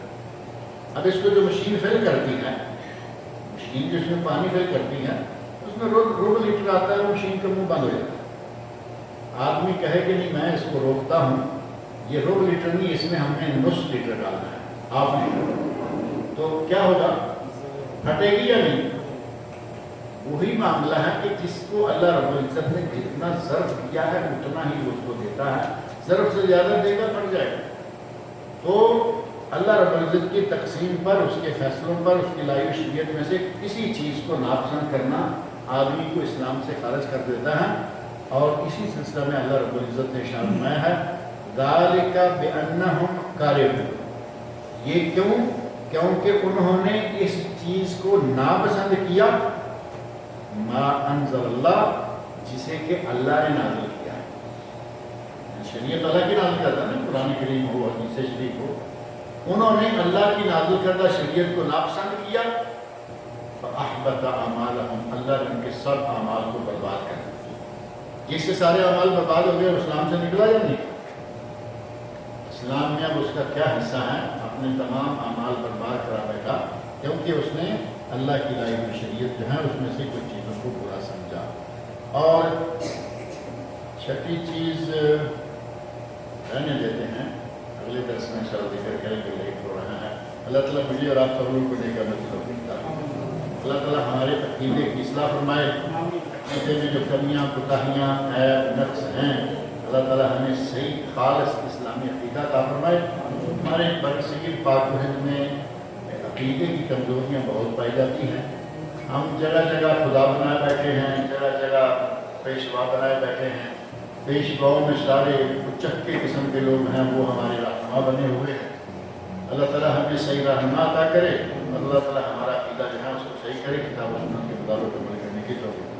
اب اس کو جو مشین فل کرتی ہے، مشین جو اس میں پانی فل کرتی ہے، اس میں ربع لیٹر آتا ہے، وہ مشین کا منہ بند ہو جاتا ہے۔ آدمی کہے کہ نہیں میں اس کو روکتا ہوں، یہ ربع لیٹر نہیں، اس میں ہم نے نصف لیٹر ڈالنا ہے، ½ لیٹر، تو کیا ہوگا؟ پھٹے گی یا نہیں؟ وہی معاملہ ہے کہ جس کو اللہ رب العزت نے جتنا ظرف دیا ہے اتنا ہی اس کو دیتا ہے، ظرف سے زیادہ دے گا پھٹ جائے گا۔ تو اللہ رب العزت کی تقسیم پر، اس کے فیصلوں پر، اس کی لائی شریعت میں سے کسی چیز کو ناپسند کرنا آدمی کو اسلام سے خارج کر دیتا ہے۔ اور اسی سلسلہ میں اللہ رب العزت نے ارشاد فرمایا ہے ذالک بأنہم کارہون، یہ کیوں؟ کیونکہ انہوں نے اس چیز کو ناپسند کیا، ما انزل اللہ، جسے کہ اللہ نے نازل کیا ہے۔ شریعت اللہ کی نازل کرتا ہے نا، قرآن کریم ہو، حدیث شریف ہو، انہوں نے اللہ کی نازل کردہ شریعت کو ناپسند کیا، فأحبط اعمالهم، اللہ نے ان کے سب اعمال کو برباد کر دیا۔ جس سے سارے اعمال برباد ہو گئے، اسلام سے نکلا یا نہیں؟ اسلام میں اب اس کا کیا حصہ ہے؟ اپنے تمام اعمال برباد کرا بیٹھا، کیونکہ اس نے اللہ کی لائی ہوئی شریعت جو ہے اس میں سے کچھ چیزوں کو برا سمجھا۔ اور چھٹی چیز رہنے دیتے ہیں، اگلے درس میں انشاءاللہ ذکر کریں کہ لیٹ ہو رہا ہے۔ اللہ تعالیٰ مجھے اور آپ سب لوگوں کو نیک عمل کی توفیق عطا فرمائے۔ اللہ تعالیٰ ہمارے عقیدے کی اصلاح فرمائے، عقیدے میں جو کمیاں کوتاہیاں عیب نقص ہیں، اللہ تعالیٰ ہمیں صحیح خالص اسلامی عقیدہ عطا فرمائے۔ ہمارے برصغیر پاک و ہند میں عقیدے کی کمزوریاں بہت پائی جاتی ہیں۔ ہم جگہ جگہ خدا بنائے بیٹھے ہیں، جگہ جگہ پیشوا بنائے بیٹھے ہیں، پیشواؤں میں سارے اچکے قسم کے لوگ ہیں، وہ ہمارے رہنما بنے ہوئے ہیں۔ اللہ تعالیٰ ہمیں صحیح رہنما عطا کرے، اللہ تعالیٰ ہمارا عقیدہ جو ہے اس کو صحیح کرے، کتاب و سنت کے مطابق عمل کرنے کی توفیق